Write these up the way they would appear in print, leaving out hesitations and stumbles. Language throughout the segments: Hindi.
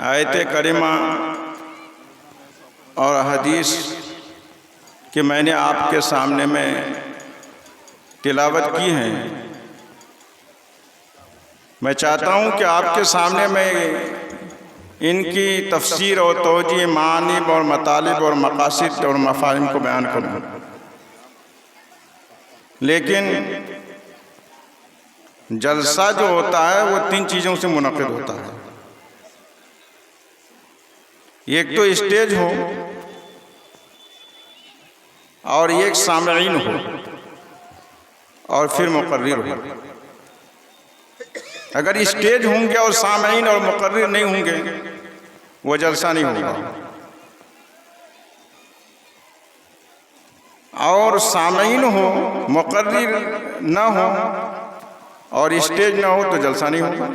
आयत करीमा और हदीस कि मैंने आपके सामने में तिलावत की है, मैं चाहता हूँ कि आपके सामने में इनकी तफसीर और तौजीह मानिब और मतालिब और मकासिद और मफाहिम को बयान करूँ। लेकिन जलसा जो होता है वो 3 चीज़ों से मुनक़िद होता है। एक तो स्टेज हो और एक सामईन हो और फिर मुक़र्रिर हो। अगर स्टेज होंगे और सामईन और मुक़र्रिर नहीं होंगे वो जलसा नहीं होगा। और सामईन हो मुक़र्रिर न हो और स्टेज न हो तो जलसा नहीं होगा।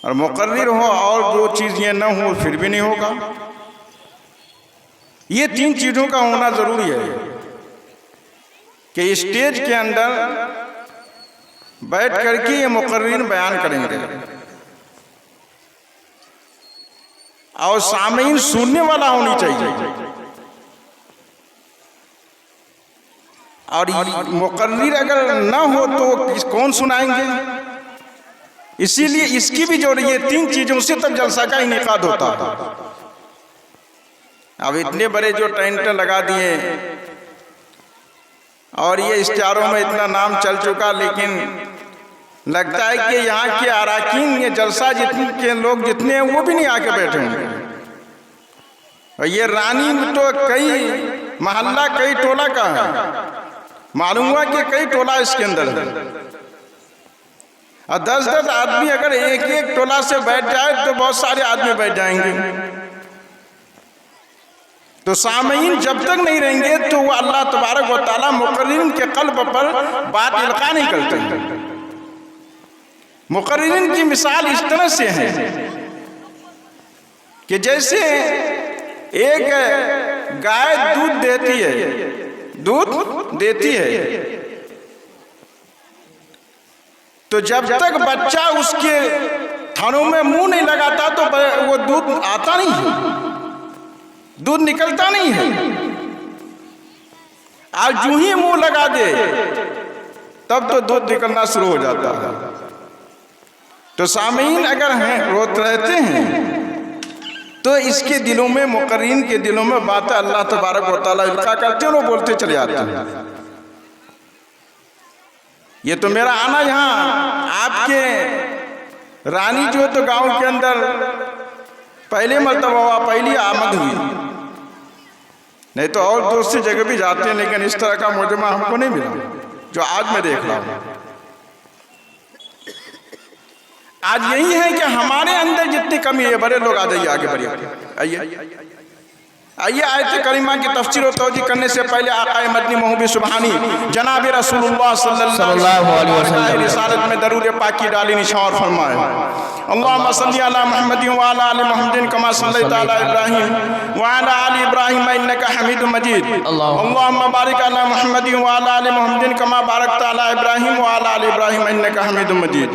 और मुक़र्रिर हो और जो चीज़ ये न हो फिर भी नहीं होगा। ये 3 चीज़ों का होना ज़रूरी है कि स्टेज के अंदर बैठ करके ये मुक़र्रिर बयान करेंगे और सामीन सुनने वाला होनी चाहिए। और मुक़र्रिर अगर न हो तो कौन सुनाएंगे? इसीलिए इसकी भी जो ये 3 चीज़ों से तब जलसा का इनेकाद होता है। अब इतने बड़े जो टेंट लगा दिए और ये इश्तिहारों में इतना नाम चल चुका, लेकिन लगता है कि यहाँ के अराकीन ये जलसा जितने के लोग जितने हैं वो भी नहीं आके बैठे होंगे। और ये रानी तो कई महल्ला कई टोला का है, मालूम हुआ कि कई टोला इसके अंदर है। और 10-10 आदमी अगर एक टोला से बैठ जाए तो बहुत सारे आदमी बैठ जाएंगे। तो सामीन जब तक नहीं रहेंगे तो वो अल्लाह तबारक व तआला मुक़र्रिरीन के क़ल्ब पर बात इल्क़ा नहीं करते हैं। मुक़र्रिरीन की मिसाल इस तरह से है कि जैसे एक गाय दूध देती है तो जब तक बच्चा उसके थनों में मुंह नहीं लगाता तो वो दूध आता नहीं है, दूध निकलता नहीं है। आज यूं ही मुंह लगा दे तब तो दूध निकलना शुरू हो जाता है। तो सामीन अगर हैं रोते रहते हैं तो इसके दिलों में मुक़र्रिरीन के दिलों में बातें अल्लाह तबारक व तआला इल्क़ा करते हैं, वो बोलते चले जाते हैं। ये तो मेरा आना यहाँ आपके रानी जो तो गांव के अंदर पहले मर्तबा हुआ, पहली आमद हुई, नहीं तो और दूसरी जगह भी जाते हैं लेकिन इस तरह का मुजमा हमको नहीं मिला जो आज मैं देख रहा हूँ। आज यही है कि हमारे अंदर जितनी कमी है, बड़े लोग आ जाइए आगे बढ़िए आइए आयत करीमा की तफसीर और तौजीह करने से पहले आक़ाए मदनी महबूब सुबहानी जनाब रसूलुल्लाह सल्लल्लाहु अलैहि वसल्लम रिसालत में दरूद पाकी डाली निशान फरमाए। अल्लाहुम्मा सल्ली अला मुहम्मदिन व अला आलि मुहम्मदिन कमा सल्लैता अला इब्राहीम व अला आलि इब्राहीम इन्नका हमीदुम मजीद। अल्लाहुम्मा बारिक अला मुहम्मदिन व अला आलि मुहम्मदिन कमा बारकता अला इब्राहीम व अला आलि इब्राहीम इन्नका हमीदुम मजीद।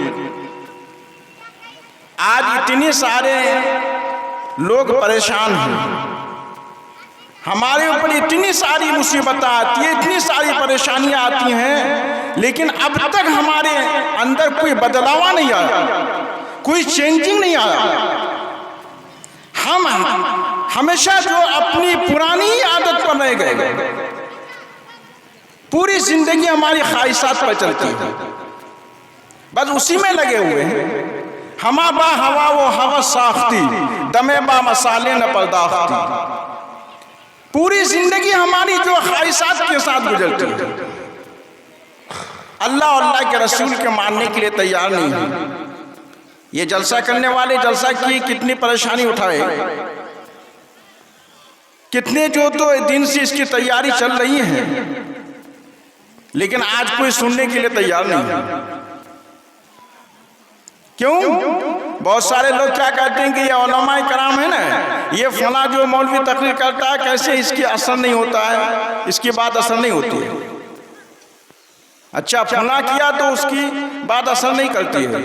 आज इतने सारे लोग परेशान हैं, हमारे ऊपर इतनी सारी मुसीबतें आती है, इतनी सारी परेशानियां आती हैं, लेकिन अब तक हमारे अंदर कोई बदलाव नहीं आया, कोई चेंजिंग नहीं आया। हम हमेशा जो अपनी पुरानी आदत पर रह गए, पूरी जिंदगी हमारी ख्वाहिशात पर चलती है, बस उसी में लगे हुए हैं। हमा बा हवा वो हवा साख्ती, दमे बा मसाले न पर्दाख्ती। पूरी जिंदगी हमारी जो ख्वाहिशात के साथ गुजरती है, अल्लाह और अल्लाह के रसूल के मानने के लिए तैयार नहीं है। ये जलसा करने वाले जलसा की कितनी परेशानी उठाए, कितने जो तो दिन से इसकी तैयारी चल रही है, लेकिन आज कोई सुनने के लिए तैयार नहीं है। क्यों? बहुत सारे लोग क्या कहते हैं कि ये उलमाए कराम है ना, ये फला जो मौलवी तकरीर करता है, कैसे इसकी असर नहीं होता है, इसकी बात असर नहीं होती है। अच्छा, फला किया तो उसकी बात असर नहीं करती है,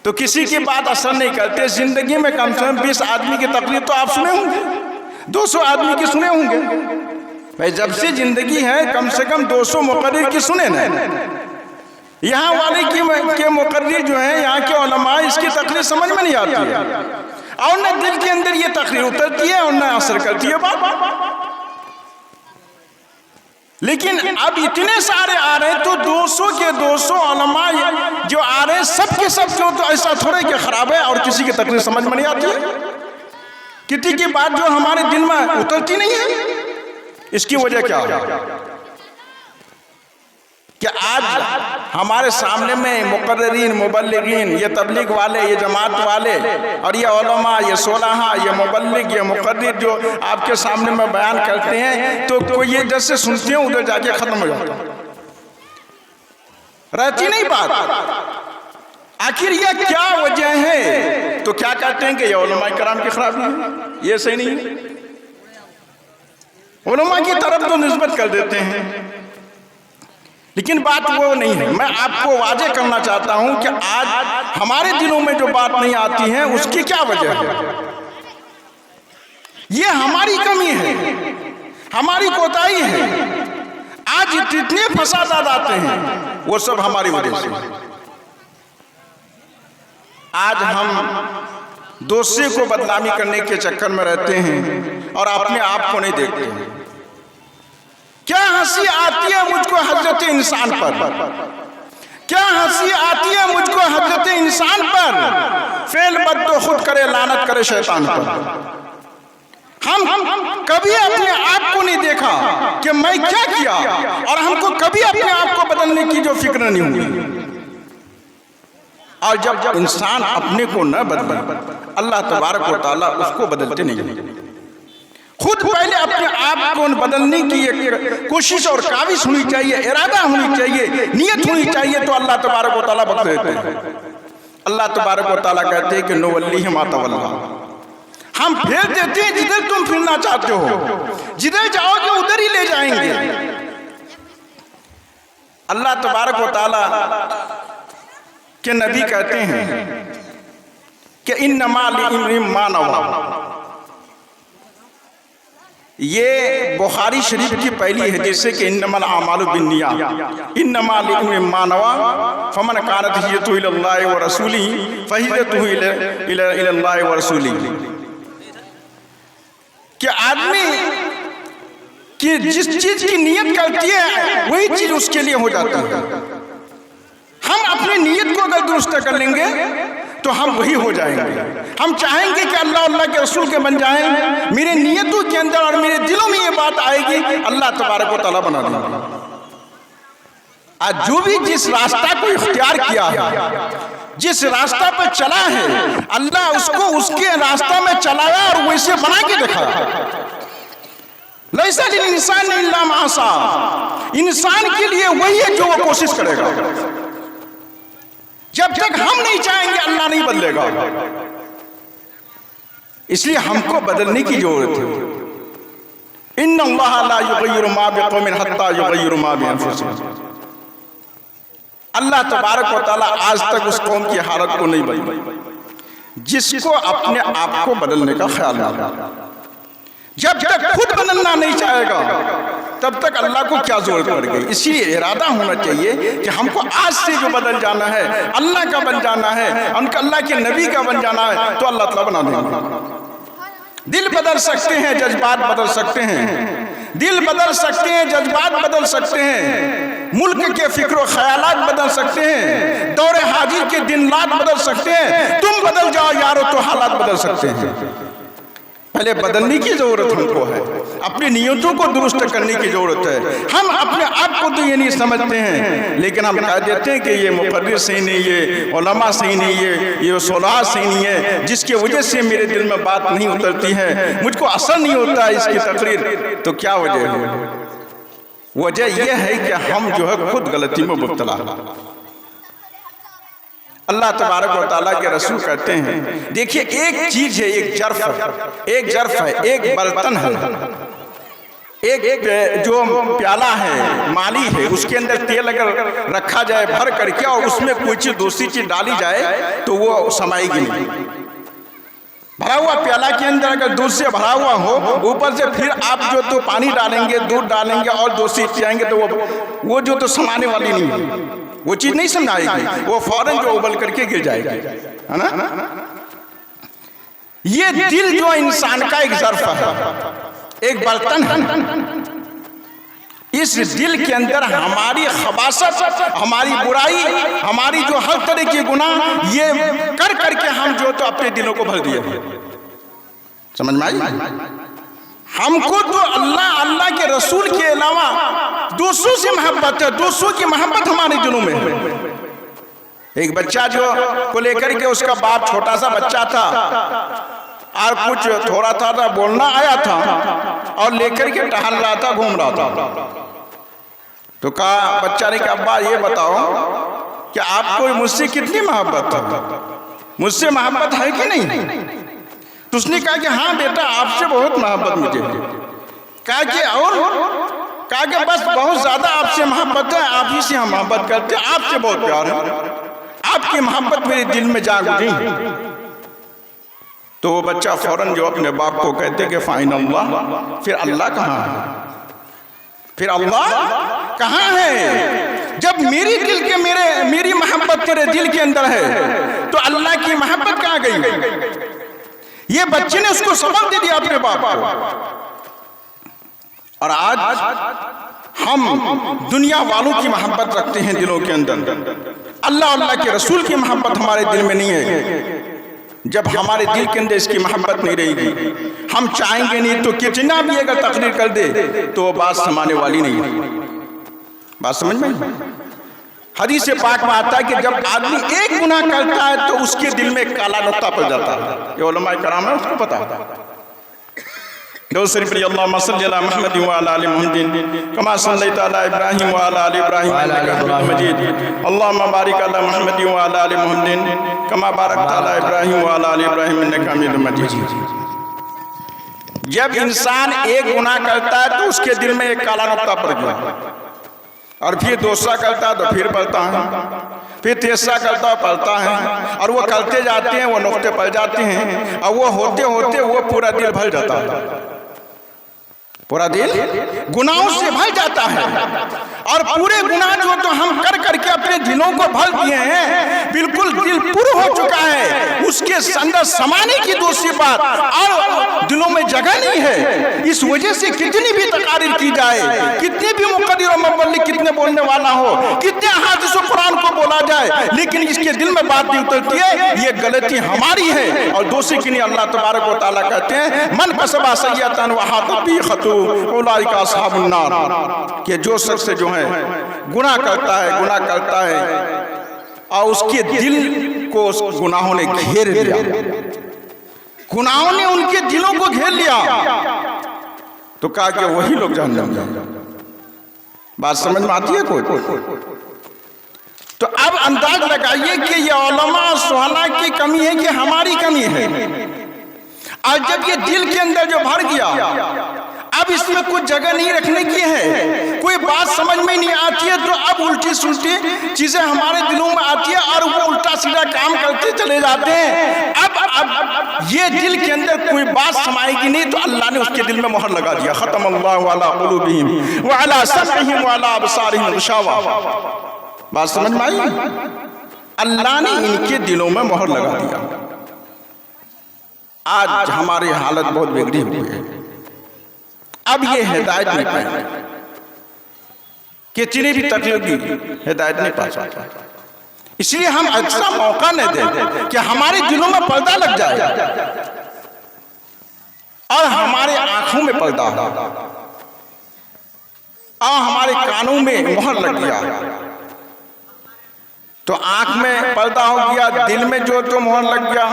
तो किसी की बात असर नहीं करती। जिंदगी में कम से कम 20 आदमी की तकरीर तो आप सुने होंगे, 200 आदमी की सुने होंगे भाई। जब से जिंदगी है कम से कम 200 मुकर्रिर की सुने ना। यहाँ वाले के मुकर्रिर जो है, यहाँ के उलमा, इसकी तकरीर समझ में नहीं आती है, और न दिल के अंदर ये तकरीर उतरती है और न असर करती है बात। लेकिन अब इतने सारे आ रहे हैं, तो 200 के 200 उलमा जो आ रहे हैं, सब के सब जो तो ऐसा थोड़े कि खराब है और किसी की तकरीर समझ में नहीं आती है, किसी की बात जो हमारे दिल में उतरती नहीं है। इसकी वजह क्या है कि आज हमारे सामने में मुकर्रिरीन, मुबल्लिगीन, ये तबलीग वाले, ये जमात वाले, और ये उलमा, ये सोलहा, ये मुबल्लिग, ये मुकर्रिर जो आपके सामने में बयान करते हैं, तो कोई ये जैसे सुनते हैं उधर जाके खत्म हो जाता है, रहती नहीं बात। आखिर ये क्या वजह है? तो क्या कहते हैं कि ये उलमा कराम की खराबी है, ये सही नहीं है। उलमा की तरफ तो निस्बत कर देते हैं, लेकिन बात वो नहीं है। मैं आपको वाजे करना चाहता हूं कि आज हमारे दिलों में जो बात नहीं आती है, उसकी क्या वजह है? ये हमारी कमी है, हमारी कोताही है। आज जितने फसादात आते हैं, वो सब हमारी वजह से। आज हम दूसरे को बदनामी करने के चक्कर में रहते हैं और अपने आप को नहीं देखते हैं। क्या हंसी आती है मुझको हजरत इंसान पर, क्या हंसी आती है मुझको हजरत इंसान पर, फेल बद तो खुद करे, लानत करे शैतान पर। हम कभी अपने आप को नहीं देखा कि मैं क्या किया, और हमको कभी अपने आप को बदलने की जो फिक्र नहीं हुई। और जब इंसान अपने को न बदले, अल्लाह तबारक व तआला उसको बदलते नहीं। खुद पहले अपने आप को बदलने की एक कोशिश और काविश होनी चाहिए, इरादा होनी चाहिए, नियत होनी चाहिए, तो अल्लाह तबारक व तआला बख्श देते हैं। अल्लाह तबारक व तआला कहते हैं कि नुवल्लिहि मा तवल्ला, हम फेर देते हैं जिधर तुम फिरना चाहते हो, जिधर जाओगे उधर ही ले जाएंगे। अल्लाह तबारक व तआला के नबी कहते हैं कि इन्नमा लिइम्रिइन मा नवा। ये बुखारी शरीफ की पहली हदीस है कि इन्नमल आमालु बिन्नियात इन्नमा लिइम्रिइन मा नवा फमन कानत हिजरतुहु इलल्लाहि व रसूलिही फहिजरतुहु इलल्लाहि व रसूलिही। कि आदमी की जिस चीज की नियत करती है, वही चीज उसके लिए हो जाती है। हम अपनी नियत को अगर दुरुस्त कर लेंगे तो हम वही हो जाएंगे। हम चाहेंगे कि अल्लाह अल्लाह के रसूल के बन जाएं, मेरे नियतों के अंदर और मेरे दिलों में ये बात आएगी, अल्लाह तबारक व तआला बना देगा। आज जो भी जिस रास्ता को इख्तियार किया है, जिस रास्ता पर चला है, अल्लाह उसको उसके रास्ता में चलाया और वैसे बना के दिखाया। लैसा लिल इंसान इल्ला मा सा, इंसान के लिए वही है जो वो कोशिश करेगा। जब तक हम नहीं चाहेंगे, अल्लाह नहीं बदलेगा। इसलिए हमको बदलने की जरूरत है। इन्नल्लाह ला युगय्यिरु मा बिक़ौमिन हत्ता युगय्यिरु मा बिअन्फुसिहिम। अल्लाह तबारक व तआला आज तक उस कौम की हालत को नहीं बदली जिसको अपने आप को बदलने का ख्याल ना, जब तक खुद बदलना नहीं चाहेगा तब तक अल्लाह को क्या जरूरत पड़ गई। इसलिए इरादा होना चाहिए कि हमको आज से जो बदल जाना है, अल्लाह का बन जाना है, उनका अल्लाह के नबी का बन जाना है, तो अल्लाह ताला बना देंगे। दिल बदल सकते हैं, जज्बात बदल सकते हैं, दिल बदल सकते हैं, जज्बात बदल सकते हैं, मुल्क के फिक्र ख्यालात बदल सकते हैं, दौरे हाजिर के दिन रात बदल सकते हैं। तुम बदल जाओ यारो तो हालात बदल सकते हैं। पहले बदलने की जरूरत हमको है, अपनी नियतों को दुरुस्त करने की जरूरत है। हम अपने आप को तो ये नहीं समझते हैं, लेकिन हम कह देते हैं कि ये मुक़द्दिर सही नहीं है, उलमा सही नहीं है, ये सुलहा सही नहीं है, जिसकी वजह से मेरे दिल में बात नहीं उतरती है, मुझको असर नहीं होता है इसकी तकरीर। तो क्या वजह है? वजह यह है कि हम जो है खुद गलती में मुब्तला। अल्लाह तबारक व तआला के रसूल कहते हैं, देखिए एक चीज है, एक जर्फ है, एक बर्तन है, एक जो प्याला है, माली है, उसके अंदर तेल अगर रखा जाए भर करके और उसमें कोई चीज दूसरी चीज डाली जाए तो वो समाएगी नहीं। भरा हुआ प्याला के अंदर अगर दूध से भरा हुआ हो, ऊपर से फिर आप जो तो पानी डालेंगे, दूध डालेंगे और दूसरी चीज आएंगे तो वो जो तो समाने वाली नहीं है, वो चीज नहीं समझाएगी, वो फौरन जो उबल करके गिर जाएगी, है ना। ये दिल जो इंसान का एक ज़र्फ़ है, एक बर्तन है। इस दिल के अंदर हमारी खबासत, हमारी बुराई, हमारी जो हर तरह के गुनाह, ये कर करके हम जो तो अपने दिलों को भर दिए। समझ में आई? हमको तो अल्लाह के रसूल के अलावा दूसरों से मोहब्बत है, दूसरों की मोहब्बत हमारे दिलों में है। एक बच्चा जो को लेकर के उसका बाप छोटा सा बच्चा था और कुछ थोड़ा था बोलना आया था और लेकर के टहल रहा था, घूम रहा था। तो कहा, बच्चा ने कहा, अब्बा ये बताओ कि आपको मुझसे कितनी मोहब्बत है, मुझसे मोहब्बत है कि नहीं? तो उसने कहा कि हाँ बेटा, आपसे बहुत मोहब्बत मुझे है। कहा कि बस बहुत ज्यादा आपसे मोहब्बत है, आप ही से हम मोहब्बत करते हैं, आपसे बहुत प्यार है, आपकी मोहब्बत मेरे दिल में जाग उठी। तो वो बच्चा फौरन जो अपने बाप को कहते कि फाइन अल्लाह, फिर अल्लाह कहाँ है? फिर अल्लाह कहाँ है? जब मेरी दिल के मेरी मोहब्बत तेरे दिल के अंदर है तो अल्लाह की मोहब्बत कहाँ गई? ये बच्चे ने उसको सबक दे दिया अपने बाप को। और आज हम दुनिया वालों की मोहब्बत रखते हैं दिलों के अंदर, अल्लाह के रसूल की मोहब्बत हमारे दिल में नहीं है। जब हमारे दिल के अंदर इसकी मोहब्बत नहीं रहेगी, हम चाहेंगे नहीं तो कितना भी अगर तकरीर कर दे तो वो बात समाने वाली नहीं है। बात समझ में? हदीस पाक में आता है कि जब आदमी एक गुनाह करता है तो उसके दिल में काला नुक्ता पड़ जाता है। ये उलमा कराम है, उसको पता है। अल्लाहुम्मा सल्ली अला मुहम्मद व अला आलि मुहम्मद कमा सल्लैता अला इब्राहीम व अला आलि इब्राहीम इन्नका हमीदुम मजीद। अल्लाहुम्मा बारिक अला मुहम्मद व अला आलि मुहम्मद कमा बारकता अला इब्राहीम व अला आलि इब्राहीम इन्नका हमीदुम मजीद। जब इंसान एक गुनाह करता है तो उसके दिल में एक काला नुक्ता पड़ गया, और फिर दूसरा करता है तो फिर पढ़ता है, फिर तीसरा करता है पढ़ता है, और वो करते जाते हैं, वो नुक्ते पड़ जाते हैं, और वो होते होते वो पूरा दिल भर जाता है, पूरा दिल गुनाहों से भर जाता है। और पूरे गुनाह जो तो हम कर करके अपने दिलों को भर दिए हैं, बिल्कुल दिल पूरा हो चुका है, उसके अंदर समाने की दूसरी बात और दिलों में जगह नहीं है। इस वजह से कितनी भी तकारीर की जाए, कितने भी मुक़द्दिर और मुबल्लिग कितने बोलने वाला हो, कितने हदीस और कुरान को बोला जाए, लेकिन इसके दिल में बात नहीं उतरती है, ये गलती हमारी है और दूसरे की नहीं। अल्लाह तबारक व तआला कहते हैं, मन कसबा सय्यतन व हाता बिही खतू उलाइका अस्हाबुन नार, कि जो शख्स जो है गुनाह करता है और उसके दिल को उस गुनाहों ने घेर लिया, गुनाहों ने उनके दिलों को घेर लिया, तो कहा कि वही लोग जहन्नम जाएंगे। बात समझ में आती है कोई? तो अब अंदाज लगाइए कि ये उलमा सुहला की कमी है कि हमारी कमी है। और जब ये दिल के अंदर जो भर गया, अब इसमें कुछ जगह नहीं रखने की है, कोई बात समझ में नहीं आती है, तो अब उल्टी सुल्टी चीजें हमारे दिलों में आती है और वो उल्टा सीधा काम करते चले जाते हैं। अब ये दिल के अंदर कोई बात समाएगी नहीं, तो अल्लाह ने उसके दिल में मोहर लगा दिया। खत्म अल्लाहु अला कुलूबिहिम व अला समइहिम व अला अबसारिहिम गिशावा। बात समझ में आई? अल्लाह ने इनके दिलों में मोहर लगा दिया। आज हमारी हालत बहुत बिगड़ी हुई है। अब ये हिदायत नहीं पाएंगे, कितनी भी तकलीफ हिदायत नहीं पा सकता। इसलिए हम अच्छा मौका नहीं देते कि हमारे दिलों में पर्दा लग जाए और हमारे आंखों में पर्दा हो और हमारे कानों में मोहर लग गया, तो आंख में पर्दा हो गया, दिल में जो मोहर लग गया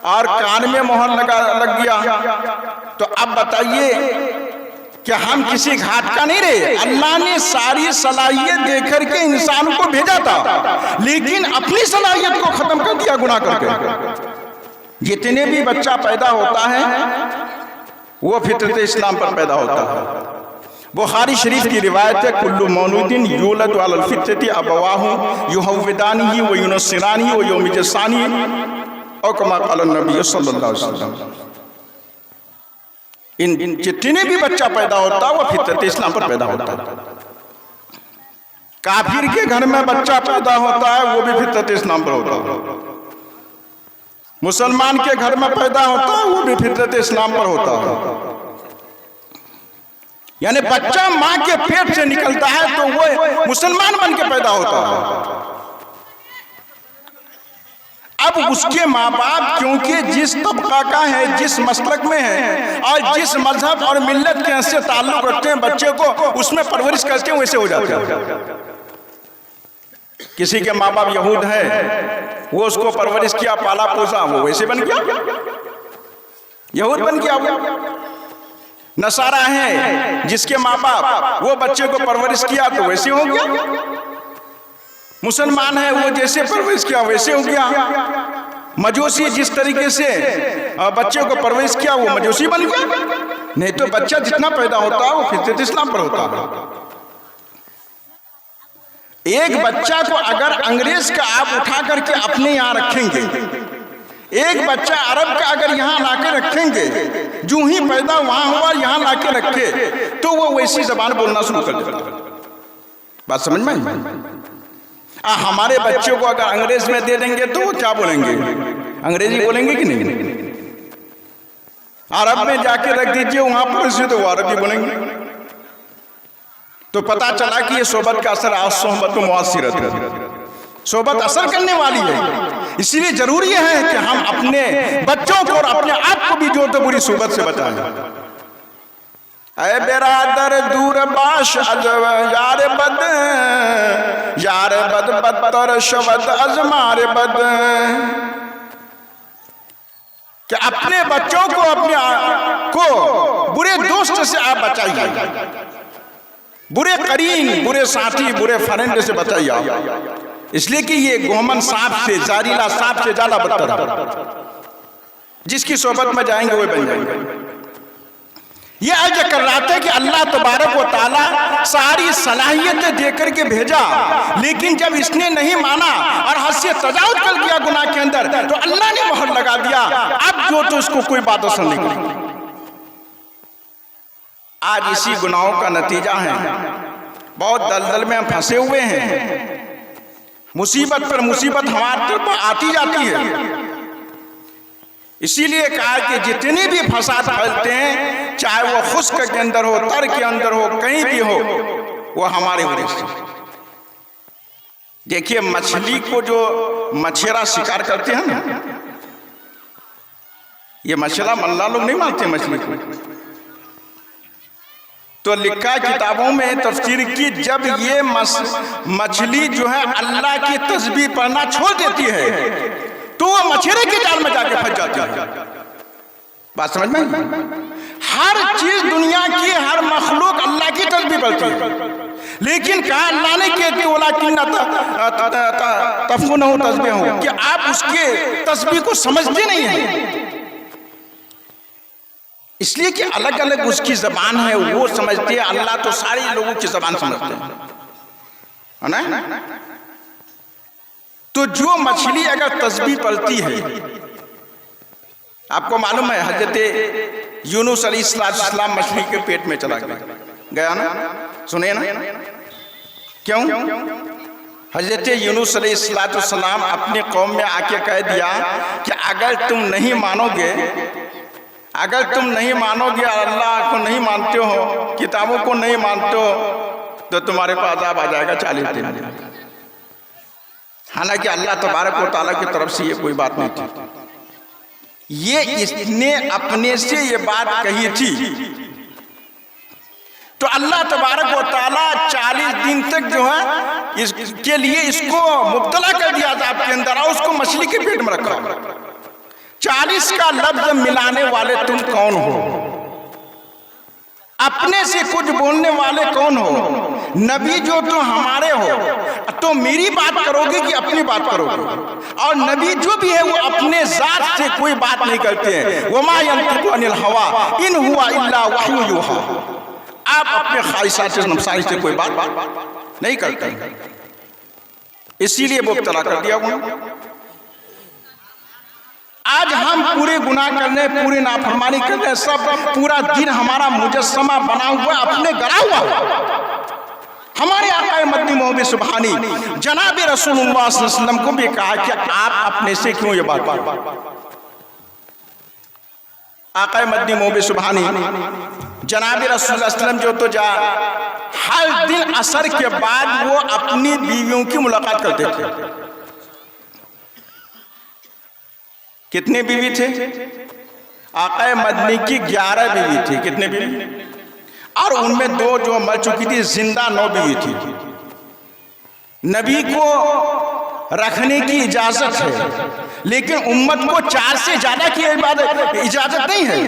और कान में मोहर लग गया। तो अब बताइए कि हम किसी घाट का नहीं रहे। अल्लाह ने सारी सलाहियत देकर के इंसान को भेजा था, लेकिन अपनी सलाहियत को खत्म कर दिया गुनाह करके। जितने भी बच्चा पैदा होता है वो फितरत इस्लाम पर पैदा होता है। बुखारी शरीफ की रिवायत है, कुल्लु मौलूदिन यूलद अलल फितरति अबवाहु युहव्विदानिही व युनस्सिरानिही व युमज्जिसानिही और कमा क़ाला नबी सल्लल्लाहु अलैहि वसल्लम। इन जितने भी बच्चा पैदा होता है वो फितरत इस्लाम पर पैदा होता है। काफिर के घर में बच्चा पैदा होता है वो भी फितरत इस्लाम पर होता है। मुसलमान के घर में पैदा होता है वो भी फितरत इस्लाम पर होता है। यानी बच्चा माँ के पेट से निकलता है तो वो मुसलमान बन के पैदा होता है। अब उसके माँ बाप क्योंकि जिस तबका का है, जिस मसलक में है और जिस मजहब और मिल्लत के से ताल्लुक रखते हैं, बच्चे को उसमें परवरिश करते हैं, वैसे हो जाते हैं। किसी के माँ बाप यहूद है, वो उसको परवरिश किया, पाला पोसा, वो वैसे बन गया, यहूद बन गया। वो नसारा है, जिसके माँ बाप वो बच्चे को परवरिश किया तो वैसे हो गया। मुसलमान है, वो जैसे परवरिश किया वैसे हो गया। मजूसी जिस तरीके से बच्चे को परवरिश किया वो मजूसी बन गया। नहीं तो बच्चा जितना पैदा होता है वो फितरत इस्लाम पर होता है। एक बच्चा को अगर अंग्रेज का आप उठा करके अपने यहाँ रखेंगे, एक बच्चा अरब का अगर यहाँ लाके रखेंगे, जो ही पैदा वहां हुआ यहाँ लाके रखे, तो वो वैसी जबान बोलना शुरू कर देता। बात समझ में? हमारे बच्चों को अगर अंग्रेज में दे देंगे तो वो क्या बोलेंगे? अंग्रेजी बोलेंगे कि नहीं? अरब में जाके रख दीजिए वहां पर, इसे तो वो अरबी बोलेंगे। तो पता चला कि ये सोबत का असर आज सोहबत में मुआसिरत है, सोबत असर करने वाली है। इसलिए जरूरी है कि हम अपने बच्चों को और अपने आप को भी जो तो बुरी सोबत से बचाएं। ऐ बेरादर दूर बाश यार बद, यार बद बदतर शबद अजमार बद। कि अपने बच्चों को, अपने को बुरे दोस्त से आप बचाइए, बुरे करीन, बुरे साथी, बुरे फ्रेंड से बचाइए आप। इसलिए कि ये गोमन सांप से, जहरीला सांप से ज्यादा बदतर है। जिसकी सोबत में जाएंगे वो बन जाएंगे। ये अर्ज कर रहा था कि अल्लाह तबारक व तआला सारी सलाहियतें देकर के भेजा, लेकिन जब इसने नहीं माना और हद से तजावुज कर दिया गुनाह के अंदर, तो अल्लाह ने मोहर लगा दिया। अब जो तो इसको कोई बात असर नहीं करी। आज इसी गुनाहों का नतीजा है, बहुत दलदल में हम फंसे हुए हैं। मुसीबत पर मुसीबत हमारे तरफ आती जाती है। इसीलिए कहा कि जितने भी फसाद फैलते हैं, चाहे वो खुश्क के अंदर हो, तर के अंदर हो, कहीं भी हो, वो हमारे वजह से। देखिए मछली को जो मछेरा शिकार करते हैं ना, ये मछला मल्ला लोग नहीं मारते मछली को। तो लिखा किताबों में तफसीर की, जब ये मछली जो है अल्लाह की तस्बीह पढ़ना छोड़ देती है तो वो मछेरे के जाल में जाके फंस जाती है। बात समझ में? हर चीज दुनिया की, हर मखलूक अल्लाह की तस्बीह पढ़ती है, लेकिन कहा अल्लाह ने कहती ओला कि तफकुनहु तस्बीहहु, कि आप उसके तस्बीह को समझते नहीं हैं। इसलिए कि अलग अलग उसकी जबान है, वो समझते हैं। अल्लाह तो सारे लोगों की जबान समझते हैं, है ना? तो जो मछली अगर तस्बीह पढ़ती है आपको मालूम है हजरत यूनुस अलैहिस्सलाम मछली के पेट में चला गया ना, सुने ना क्यों? हजरत यूनुस अलैहिस्सलाम अपने कौम में आके कह दिया कि अगर तुम नहीं मानोगे, अल्लाह को नहीं मानते हो, किताबों को नहीं मानते हो, तो तुम्हारे पास अज़ाब आ जाएगा 40 दिन। हालांकि अल्लाह तबारक व तआला की तरफ से ये कोई बात नहीं थी, ये इसने अपने से ये बात कही थी। तो अल्लाह तबारक व तआला 40 दिन तक जो है इसके लिए इसको मुब्तला कर दिया था आपके अंदर, और उसको मछली के पेट में रखा। 40 का लफ्ज मिलाने वाले तुम कौन हो? अपने से कुछ बोलने वाले कौन हो? नबी जो तुम हमारे हो, तो मेरी बात करोगे कि अपनी बात करोगे? और नबी जो भी है वो अपने जात से कोई बात नहीं करते हैं। वमा यंतिकु अनिल हवा इन हुआ इल्ला वह्यु युहा। आप अपने ख्वाहिशात से, नफ्साई से कोई बात नहीं करते, इसीलिए वो मुब्तला कर दिया हुआ। आज हम पूरे गुनाह कर रहे हैं, पूरे नाफरमानी कर रहे हैं, सब पूरा दिन हमारा मुजस्समा बना हुआ, अपने गड़ा हुआ। हमारे आका मदनी मोहब्बत सुबहानी जनाब रसूलुल्लाह सल्लल्लाहु अलैहि वसल्लम को भी कहा कि आप अपने से क्यों ये बात आका मदनी मोहब्बत सुबहानी जनाब रसूलुल्लाह सल्लल्लाहु अलैहि वसल्लम जो तो हर दिन असर के बाद वो अपनी बीवियों की मुलाकात करते थे। कितने बीवी थे? आका मदनी की 11 बीवी थी। कितने बीवी? और उनमें 2 जो मर चुकी थी, जिंदा 9 बीवी थी। नबी को रखने की इजाजत है, लेकिन उम्मत को 4 से ज्यादा की इजाजत नहीं है।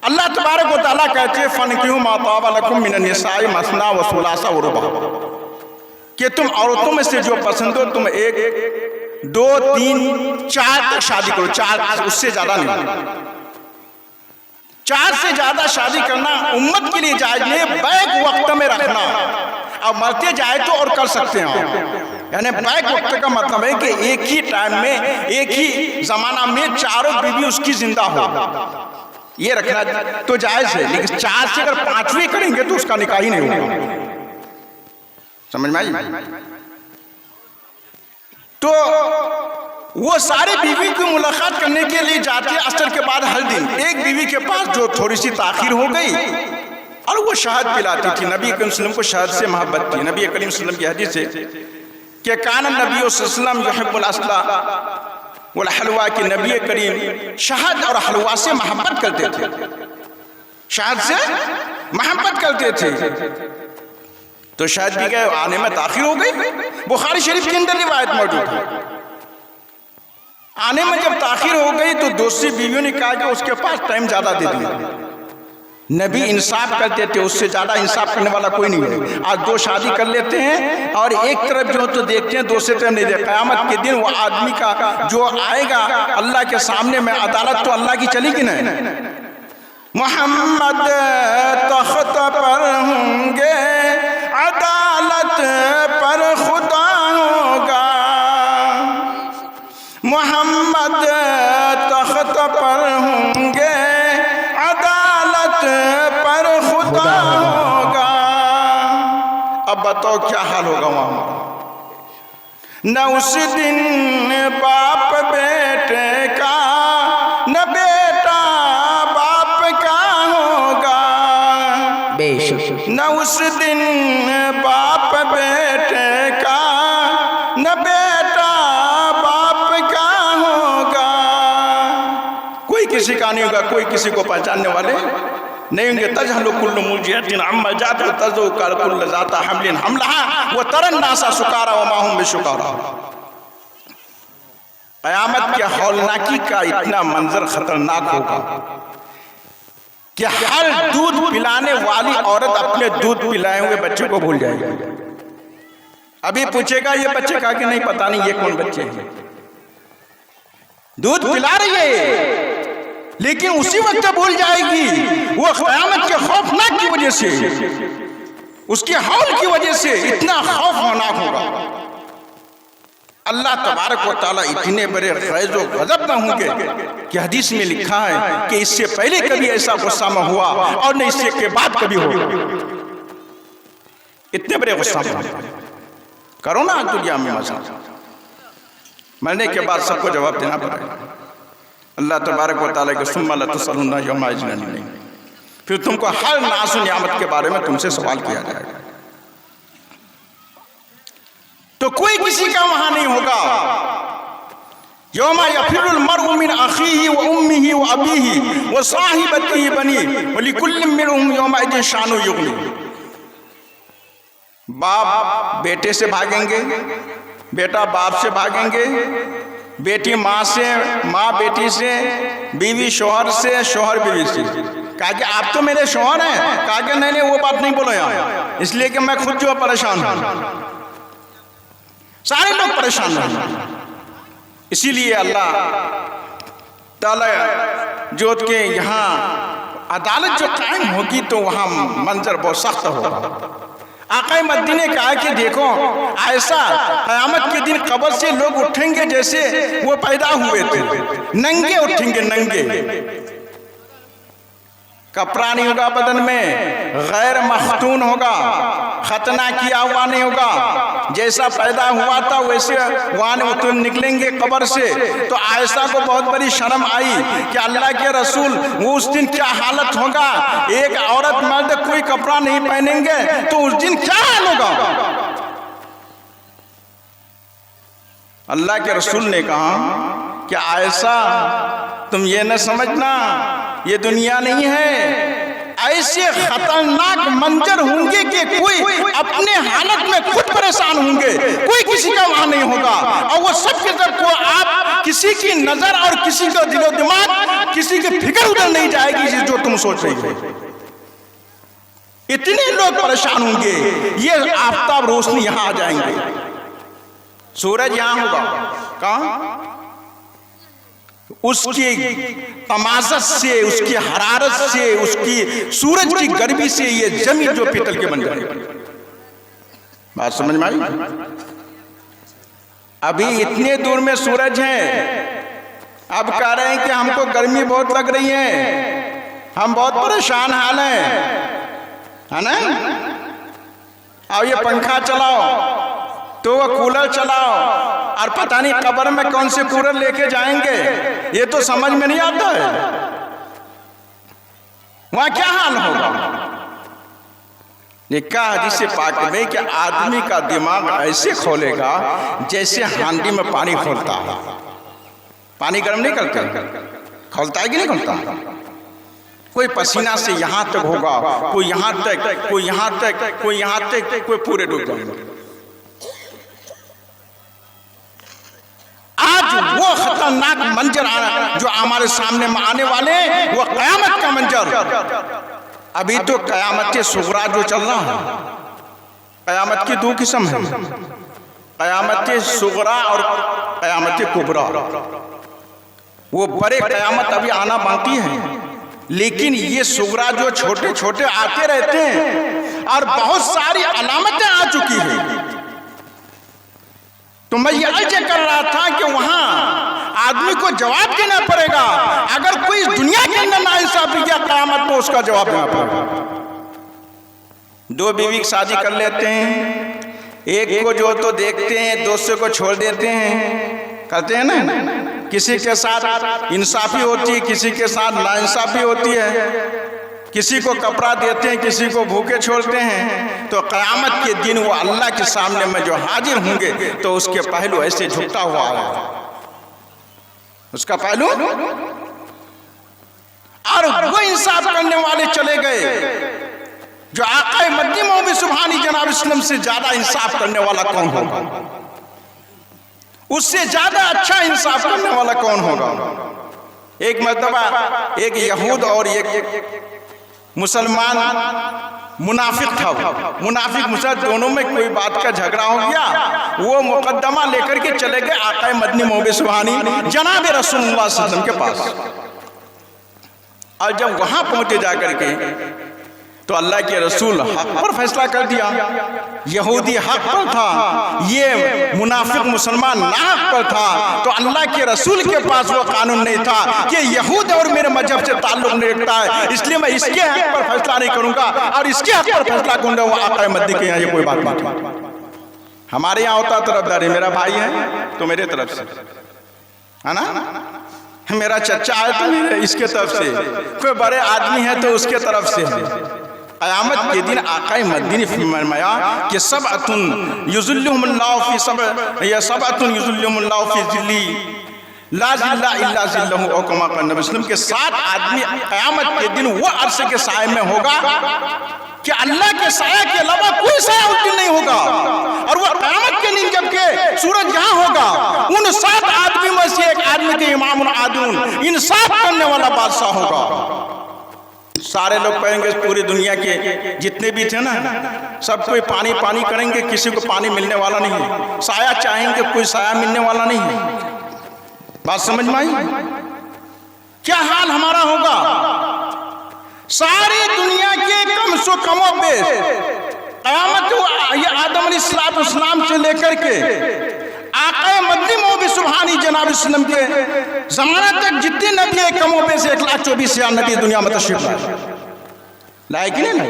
अल्लाह तबारक व तआला कहते हैं फनकिहू मा ताबा लकुम मिनन निसाई मसना व सुलासा व रुबा, कि तुम औरतों में से जो पसंद हो तुम 1, 2, 3, 4 तक शादी करो। 4 उससे ज्यादा नहीं। 4 से ज्यादा शादी करना उम्मत के लिए जायज नहीं, बैक वक्त में रखना। अब मरते जाए तो और कर सकते हैं आप। यानी बैक वक्त का मतलब है कि एक ही टाइम में, एक ही जमाना में 4 बीवी उसकी जिंदा हो, ये रखना तो जायज है। लेकिन 4 से अगर 5वीं करेंगे तो उसका निकाह ही नहीं होगा। समझ में आई? तो वो सारे बीवी की मुलाकात करने के लिए जाते असर के बाद हर दिन। एक बीवी के पास जो थोड़ी सी ताखीर हो गई और वो शहद पिलाती थी। नबी करीम सल्लल्लाहु अलैहि वसल्लम को शहद से मोहब्बत थी। नबी करीम सल्लल्लाहु अलैहि वसल्लम की हदीस है कि कान नबी सल्लल्लाहु अलैहि वसल्लम युहिब्बुल असला वल हलवा, कि नबी करीम शहद और हलवा से मोहब्बत करते थे, शहद से मोहब्बत करते थे। तो शायद भी गए आने में ताखिर हो गई। बुखारी शरीफ के अंदर रिवायत मौजूद है। आने में जब ताखिर हो गई तो दूसरी बीवियों ने कहा कि उसके पास टाइम ज्यादा दे दिया। नबी इंसाफ करते थे, उससे ज्यादा इंसाफ करने वाला कोई नहीं है। आज 2 शादी कर लेते हैं और एक तरफ जो तो देखते हैं, दूसरी तरफ नहीं देखते। क़यामत के दिन वो आदमी का जो आएगा अल्लाह के सामने में, अदालत तो अल्लाह की चलेगी नहीं। मोहम्मद तख्त पर होंगे, अदालत पर खुदा होगा। मोहम्मद तख्त पर होंगे, अदालत पर खुदा होगा। अब बताओ क्या हाल होगा वहां? न उस दिन बाप बेटे का, न बेटा बाप का होगा। न उस दिन बाप बेटे का, न बेटा बाप का होगा। कोई किसी का नहीं होगा, कोई किसी को पहचानने वाले नहीं होंगे। तजहलु कुल्लु मुर्जिअतिन अम्मा जात व तज़उ कुल्लु ज़ाता हमलिन हमलहा व तरन नासा सुकारा व मा हुम बिसुकारा। क़यामत के हौलनाकी का इतना मंजर खतरनाक होगा कि हर दूध पिलाने वाली औरत अपने दूध पिलाए हुए बच्चे को भूल जाएगी। अभी पूछेगा ये बच्चे का कि नहीं, पता नहीं ये कौन बच्चे हैं। दूध पिला रही है लेकिन उसी वक्त भूल जाएगी। वो क़यामत के खौफनाक की वजह से, उसके हौल की वजह से इतना खौफनाक होगा। अल्लाह तबारक व तआला इतने बड़े फैज़ व गज़ब में होंगे कि हदीस में लिखा है कि इससे पहले कभी ऐसा गुस्सा में हुआ और न इससे के बाद कभी होगा। इतने बड़े गुस्सा में करो ना दुनिया में मजा, मरने के बाद सबको जवाब देना पड़ेगा। अल्लाह तबारक व तआला के सुम्मा लतुसअलुन्ना यौमा इज़्ज़िन अनिन नईम, फिर तुमको हर नाज़ नियामत के बारे में तुमसे सवाल किया जाएगा। तो कोई किसी का वहां नहीं होगा। यौमा यफिरुल मरउ मिन अखीही व उम्मिही व अबीही व साहिबतिही बनीही व लिकुल्लि मिनहुम यौमइज़िन शानु युग़नी। बाप बेटे से भागेंगे, बेटा बाप से भागेंगे, बेटी माँ से, माँ बेटी से, बीवी शौहर से, शौहर बीवी से। कहा कि आप तो मेरे शौहर हैं। कहा कि नहीं वो बात नहीं बोलो यार, इसलिए कि मैं खुद जो परेशान हूँ, सारे लोग परेशान हैं। इसीलिए अल्लाह ताला जो के यहाँ अदालत जो कायम होगी तो वहाँ मंजर बहुत सख्त होगा। आक़ा मदीने ने कहा कि देखो ऐसा क़यामत के दिन कब्र से लोग उठेंगे जैसे वो पैदा हुए थे, नंगे उठेंगे, नंगे, कपड़ा नहीं होगा बदन में, गैर मख्तून होगा, खतना किया हुआ नहीं होगा, जैसा पैदा हुआ था वैसे वहाँ निकलेंगे कब्र से। तो आयशा को बहुत बड़ी शर्म आई कि अल्लाह के रसूल वो उस दिन क्या हालत होगा, एक औरत मर्द कोई कपड़ा नहीं पहनेंगे तो उस दिन क्या हाल होगा। अल्लाह के रसूल ने कहा कि आयशा तुम ये न समझना ये दुनिया नहीं है, ऐसे खतरनाक मंजर होंगे कि कोई अपने हालत में खुद परेशान होंगे, कोई किसी का वहां नहीं होगा। और वो सब के सब को आप किसी की नजर और किसी का दिलो दिमाग, किसी की फिक्र उधर नहीं जाएगी जो तुम सोच रही हो। इतने लोग परेशान होंगे, ये आफताब रोशनी यहां आ जाएंगे, सूरज यहां होगा, कहां उसकी तमाज़त से, उसकी हरारत से, उसकी सूरज की गर्मी से ये जमीन जो पीतल के बन जाएगी। बात समझ में आई? अभी इतने दूर में सूरज है, अब कह रहे हैं कि हमको गर्मी बहुत लग रही है, हम बहुत परेशान हाल है ना। अब ये पंखा चलाओ तो वो कूलर चलाओ, और पता नहीं कब्र में कौन से कूलर लेके जाएंगे, ये तो समझ में नहीं आता है। वहां क्या हाल होगा। लिखा हदीस पाक में कि आदमी का दिमाग ऐसे खोलेगा जैसे हांडी में पानी खोलता है। पानी गर्म नहीं करते, खोलता है कि नहीं खोलता। कोई पसीना से यहां तक होगा, कोई यहां तक, कोई यहां तक, कोई यहां तक, कोई पूरे डूब जाएंगे। आज वो खतरनाक मंजर जो हमारे सामने में आने वाले, वो कयामत का मंजर। अभी तो कयामत सुगरा जो चल रहा है, कयामत की दो किस्म है, कयामत सुगरा और कयामत कुबरा। वो बड़े कयामत अभी आना बाकी है, लेकिन ये सुगरा जो छोटे छोटे आते रहते हैं और बहुत सारी अलामतें आ चुकी है। तो मैं ये अर्ज कर रहा था कि वहां आदमी को जवाब देना पड़ेगा। अगर कोई इस दुनिया के अंदर नाइंसाफी किया, क़यामत में उसका जवाब देना पड़ेगा। दो बीवी की शादी कर लेते हैं, एक को जो तो देखते हैं, दूसरे को छोड़ देते हैं, करते हैं ना। किसी के साथ इंसाफी होती है, किसी के साथ नाइंसाफी होती है, किसी को कपड़ा देते हैं, किसी को भूखे छोड़ते हैं। तो क़यामत के दिन वो अल्लाह के सामने में जो हाजिर होंगे तो उसके पहलू ऐसे झुकता हुआ है, उसका पहलू। और वो इंसाफ करने वाले चले गए जो आक़ा मदीना मोहम्मद सुभानी जनाब इस्लाम से ज्यादा इंसाफ करने वाला कौन होगा, उससे ज्यादा अच्छा इंसाफ करने वाला कौन होगा। एक मर्तबा एक यहूद और एक मुसलमान मुनाफिक था, मुनाफिक मुसलमान दोनों में कोई बात का झगड़ा हो गया। वो मुकदमा लेकर के चले गए आक़ा मदनी मोहम्मद सुभानी जनाब रसूलुल्लाह सल्लल्लाहु अलैहि वसल्लम के पास। और जब वहां पहुंचे जाकर के तो अल्लाह के रसूल हक पर फैसला कर दिया। यहूदी हक पर था, ये मुनाफिक मुसलमान नाहक पर था। तो अल्लाह के रसूल के पास वो कानून नहीं था कि यहूद और मेरे मजहब से ताल्लुक नहीं रखता है, इसलिए मैं इसके हक पर फैसला नहीं करूंगा और इसके हक पर फैसला करूंगा। वो आका मद्दी के यहाँ ये कोई बात नहीं थी। हमारे यहाँ होता तरफदारी, मेरा भाई है तो मेरे तरफ से है ना, मेरा चचा है तो मेरे इसके तरफ से, कोई बड़े आदमी है तो उसके तरफ से है। क़यामत के दिन आका मद्दी ने फरमाया कि सबअतुन युज़िल्लुहुमुल्लाहु फी सबअतुन युज़िल्लुहुमुल्लाहु फी ज़िल्ली ला ज़िल्ला इल्ला ज़िल्लहु औ कमा क़ाल नबी सल्लल्लाहु अलैहि वसल्लम के 7 आदमी क़यामत के दिन वो अर्श के साए में होगा कि अल्लाह के साया के अलावा कोई साया उस दिन नहीं होगा। और वो क़यामत के दिन जबकि सूरज यहाँ होगा, उन 7 आदमी में से एक आदमी के इमामुल आदिल इंसाफ करने वाला बादशाह होगा। सारे लोग कहेंगे, पूरी दुनिया के जितने भी थे ना, सब कोई पानी पानी करेंगे, किसी को पानी मिलने वाला नहीं है। साया चाहेंगे, कोई साया मिलने वाला नहीं है। बात समझ में आई? क्या हाल हमारा होगा? सारी दुनिया के कम सो कमो बेश क़यामत ये आदम अलैहिस्सलाम से लेकर के आक़ाए मद्दी मोहम्मद सुब्हानी जनाब इस्लाम के ज़माना तक जितने नबी है कमो बेश 1,24,000 नबी दुनिया में तशरीफ लाए कि नहीं लाए?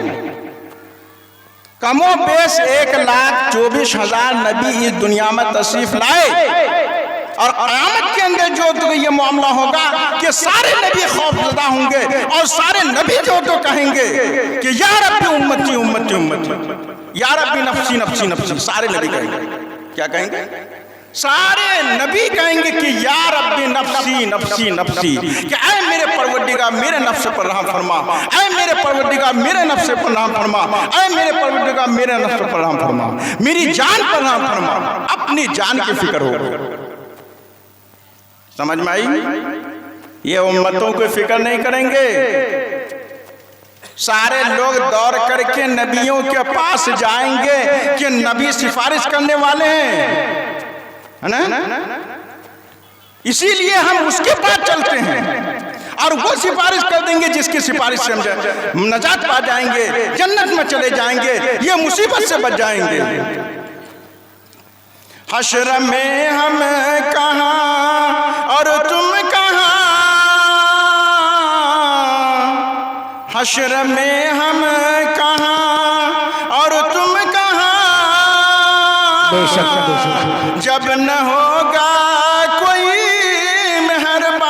कमो बेश 1,24,000 नबी इस दुनिया में तशरीफ लाए। और क़यामत के अंदर जो तो ये मामला होगा कि सारे नबी खौफज़दा होंगे और सारे नबी जो तो कहेंगे कि या रब्बी उम्मती उम्मती उम्मती, या रब्बी नफ्सी नफ्सी नफ्सी। सारे नबी कहेंगे, क्या कहेंगे? सारे नबी कहेंगे कि या रब्बी नफ्सी नफ्सी नफ्सी, कि ऐ मेरे परवरदिगार मेरे नफ्स पर रहम फरमा, ऐ मेरे परवरदिगार मेरे नफ्स पर रहम फरमा, ऐ मेरे परवरदिगार मेरे नफ्स पर रहम फरमा, मेरी जान पर रहम फरमा। अपनी जान की फिक्र हो। समझ में आई? ये उम्मतों को फिक्र नहीं करेंगे। सारे लोग दौड़ करके नबियों के पास जाएंगे कि नबी सिफारिश करने वाले हैं, है ना? इसीलिए हम उसके पास चलते हैं और वो सिफारिश कर देंगे जिसकी सिफारिश से हम नजात पा जाएंगे, जन्नत में चले जाएंगे, ये मुसीबत से बच जाएंगे। हश्र में हम कहाँ और तुम कहाँ, हश्र में हम कहाँ और तुम कहाँ, जब न होगा कोई मेहरबान,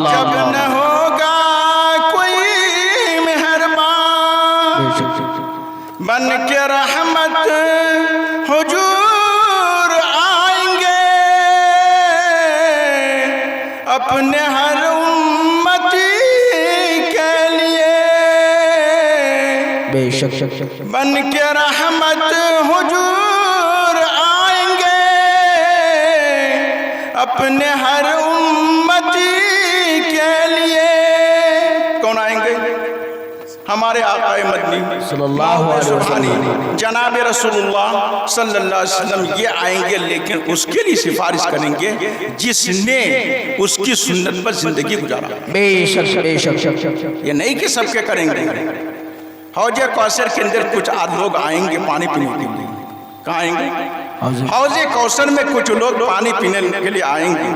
जब न होगा कोई मेहरबान, बन के रहमत हुजूर आएंगे, अपने हर उम्मती के लिए बेशक बन के रहमत हुजूर आएंगे, अपने हर उम्मती के लिए। कौन आएंगे? हमारे आक़ाए मदनी सल्लल्लाहु अलैहि वसल्लम जनाब रसूलुल्लाह सल्लल्लाहु अलैहि वसल्लम ये आएंगे, लेकिन उसके लिए सिफारिश करेंगे जिसने उसकी सुन्नत पर जिंदगी गुजारा। बेशक बेशक, ये नहीं कि सबके करेंगे। हौजे कौसर के अंदर कुछ लोग आएंगे पानी पीने के लिए। कहाँ आएंगे? हौजे कौसर में कुछ लोग पानी पीने के लिए आएंगे,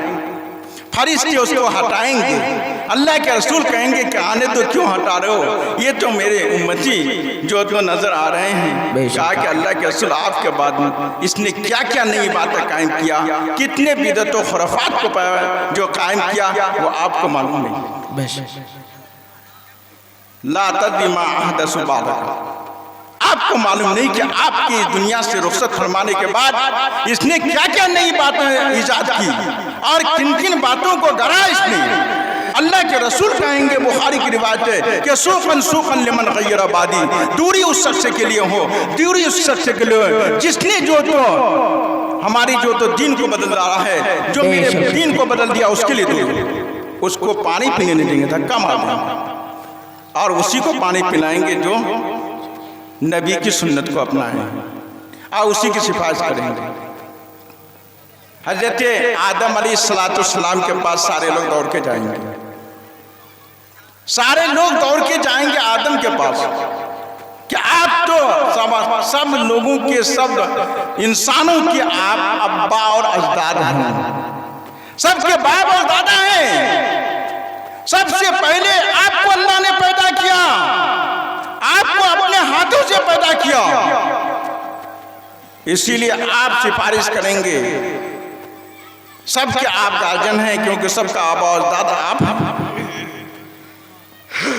फरिश्ते उसको हटाएंगे। अल्लाह के रसूल कहेंगे कि आने तो क्यों हटा रहे हो, ये तो मेरे उम्मती जो तो नजर आ रहे हैं। कहा कि अल्लाह के रसूल आपके बाद इसने क्या क्या नई बातें कायम किया, कितने बिदअत व खुराफात को जो कायम किया वो आपको मालूम नहीं। ला तदरी मा अहदसु बादक, आपको मालूम नहीं कि आपकी दुनिया से रुखसत फरमाने के बाद इसने क्या क्या नई बातें ईजाद की और किन किन बातों को गढ़ा इसने। अल्लाह के रसूल कहेंगे, बुखारी की रिवायत है कि सूफन सूफन लिमन गय्यर आबादी, दूरी उस शख्स के लिए हो, दूरी उस शख्स के लिए जिसने जो तो हमारी जो तो दीन को बदल रहा है, जो मेरे दीन को बदल दिया उसके लिए दूरी। उसको पानी पीने नहीं देंगे, धक्का मार देंगे और उसी को पानी पिलाएंगे जो नबी की सुन्नत को अपनाएं और उसी की सिफारिश करेंगे। हजरत आदम अलैहिस्सलाम के पास सारे लोग दौड़ के जाएंगे। सारे लोग दौड़ के जाएंगे आदम के पास कि आप तो सब लोगों के, सब इंसानों के आप अब्बा और अजदाद हैं, सबके बाप और दादा हैं। सबसे पहले आपको अल्लाह ने पैदा किया, आपको अपने हाथों से पैदा किया, इसीलिए आप सिफारिश करेंगे। सबके आप गार्जियन हैं क्योंकि सबका अब्बा और दादा आप हैं।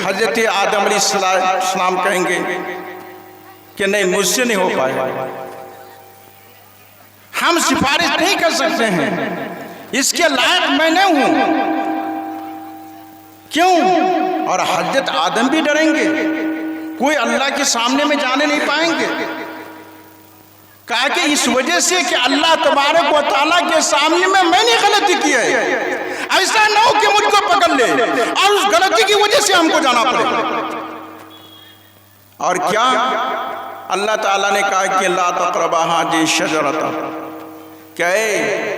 हजरत आदम अलैहिस्सलाम कहेंगे कि नहीं, मुझसे नहीं हो पाएगा, हम सिफारिश नहीं कर सकते हैं, इसके लायक मैं नहीं हूं। क्यों? और हजरत आदम भी डरेंगे, कोई अल्लाह के सामने में जाने नहीं पाएंगे। कहा कि इस वजह से कि अल्लाह तबारक व तआला के सामने में मैंने गलती की है, ऐसा ना हो कि मुझको पकड़ ले और उस गलती की वजह से हमको जाना पड़े। और क्या अल्लाह ताला ने कहा कि ला तक़रबा हाज़िही शजरता, क्या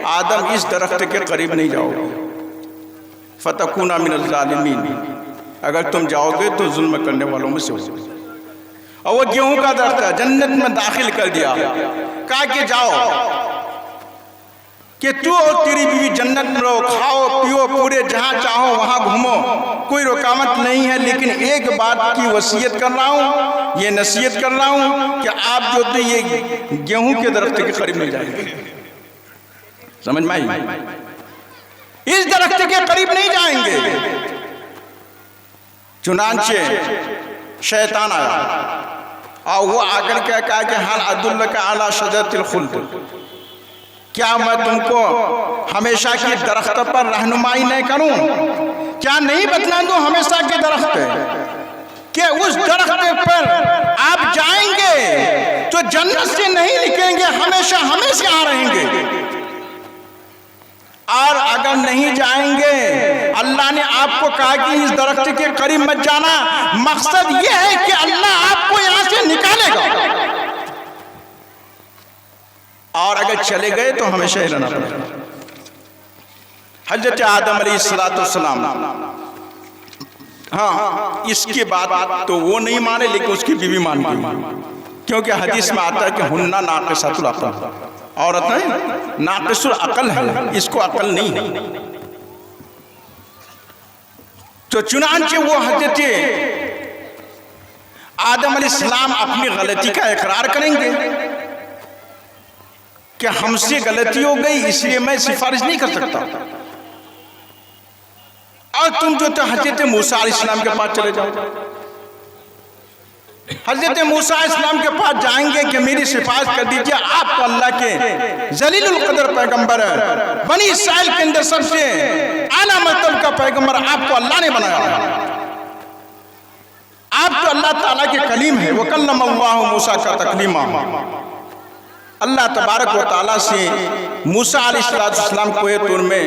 आदम इस दरख्त के करीब नहीं जाओगे, फतकूना मिनज़ ज़ालिमीन, अगर तुम जाओगे तो जुल्म करने वालों में से हो। और वो गेहूं का दरख्त है, जन्नत में दाखिल कर दिया, कहा कि जाओ कि तू और तेरी बीवी जन्नत में रहो, खाओ पियो, पूरे जहां चाहो वहां घूमो, कोई रुकावट नहीं है। लेकिन एक बात की वसीयत कर रहा हूं, ये नसीहत कर रहा हूं कि आप जो तो ये गेहूं के दरख्त के करीब नहीं जाएंगे। समझ में आई? इस दरख्त के करीब नहीं जाएंगे। चुनांचे शैतान आया और वो आकर क्या कहा कि हल अदुल्लका अला शजरतिल खुल्द, क्या मैं तुमको हमेशा के दरख्त पर रहनुमाई नहीं करूं? क्या नहीं बतला दूं हमेशा के दरख्त कि उस दरख्त पर आप जाएंगे तो जन्नत से नहीं निकलेंगे, हमेशा हमेशा यहाँ रहेंगे। और अगर नहीं जाएंगे, अल्लाह ने आपको कहा कि इस दरख्त के करीब मत जाना, मकसद यह है कि अल्लाह आपको यहां से निकालेगा। और अगर चले गए तो हमेशा ही रहना पड़ेगा। हजरत आदम अलैहिस्सलाम, हाँ, इसके बाद तो वो नहीं माने, लेकिन उसकी बीवी मान गई, क्योंकि हदीस में आता है कि हुन्ना नाक़िसातुल अक़ल, औरतें नाक़िसुल अक़ल है, इसको अकल नहीं है। तो चुनांचे वो हजरत आदम अलैहिस्सलाम अपनी गलती का इकरार करेंगे कि हमसे गलती हो गई, इसलिए मैं सिफारिश नहीं कर सकता। और तुम जो तो हजरत मूसा अलैहिस्सलाम के पास चले जाओ। हजरत मूसा अलैहिस्सलाम के पास जाएंगे कि मेरी सिफारिश कर दीजिए, आप अल्लाह के जलीलुल कदर पैगंबर है, बनी इस्राइल के अंदर सबसे आला मर्तबा का पैगंबर आपको अल्लाह ने बनाया है, आप तो अल्लाह ताला के कलीम है। वकल्लमल्लाहु मूसा का तकलीमा, अल्लाह तबारक व तआला से मूसा अलैहिस्सलाम कोहे तूर में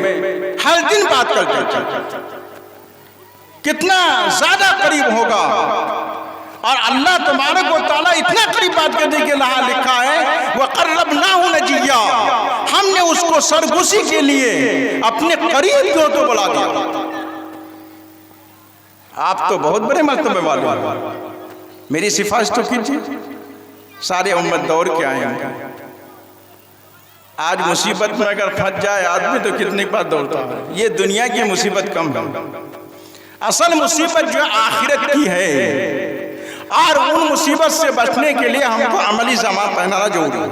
हर दिन बात करते थे। कितना ज्यादा करीब होगा, और अल्लाह तबारक व तआला इतना करीब बात कर दी कि यहाँ लिखा है वक़र्रबनाहु नजिय्या, हमने उसको सरगुशी के लिए अपने करीब जो तो बुला दिया। आप तो बहुत बड़े मर्तबे वाले हो, मेरी सिफारिश तो कीजिए। सारे उम्मत दौड़ के आए हैं। आज मुसीबत में अगर फंस जाए आदमी तो कितनी बार दौड़ता है। ये दुनिया की मुसीबत कम है, असल मुसीबत जो आखिरत की है। और उन मुसीबत से बचने के लिए हमको अमली जमा पहनाना जरूरी है।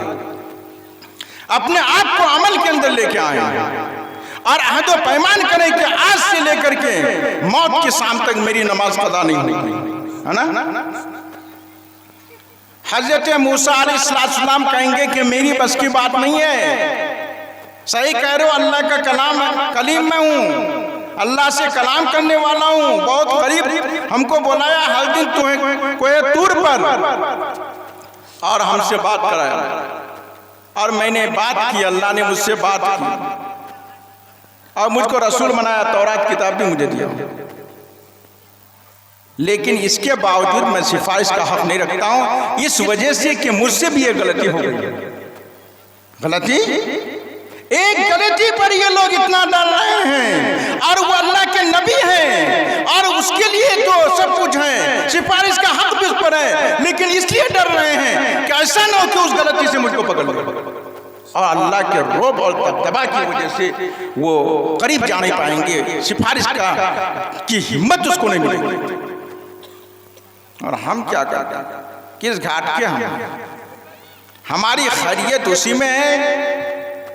अपने आप को अमल के अंदर लेके आए और अहद व पैमान करें कि आज से लेकर के मौत की शाम तक मेरी नमाज कदा नहीं होगी, है ना। हजरत मूसा अलैहिस्सलाम कहेंगे कि मेरी बस की बात नहीं है। सही कह रहे हो, अल्लाह का कलाम कलीम मैं हूँ, अल्लाह से कलाम करने वाला हूँ, बहुत करीब हमको बुलाया हर दिन कोहे तूर पर और हमसे बात कराया और मैंने बात की, अल्लाह ने मुझसे बात की और मुझको रसूल बनाया, तौरात किताब भी मुझे दिया। लेकिन इसके बावजूद मैं सिफारिश का हक नहीं रखता हूं, इस वजह से कि मुझसे भी ये गलती हो गई। गलती, एक गलती पर ये लोग इतना डर रहे हैं और वो अल्लाह के नबी हैं और उसके लिए सिफारिश का हक भी उस पर है, लेकिन इसलिए डर रहे हैं कि ऐसा ना हो कि उस गलती से मुझको पकड़ लो, और अल्लाह के रौब और दबदबा की वजह से वो करीब जा नहीं पाएंगे, सिफारिश की हिम्मत उसको नहीं मिलेगी। और हम क्या करते हैं, किस घाट के हम, हमारी खैरियत उसी में है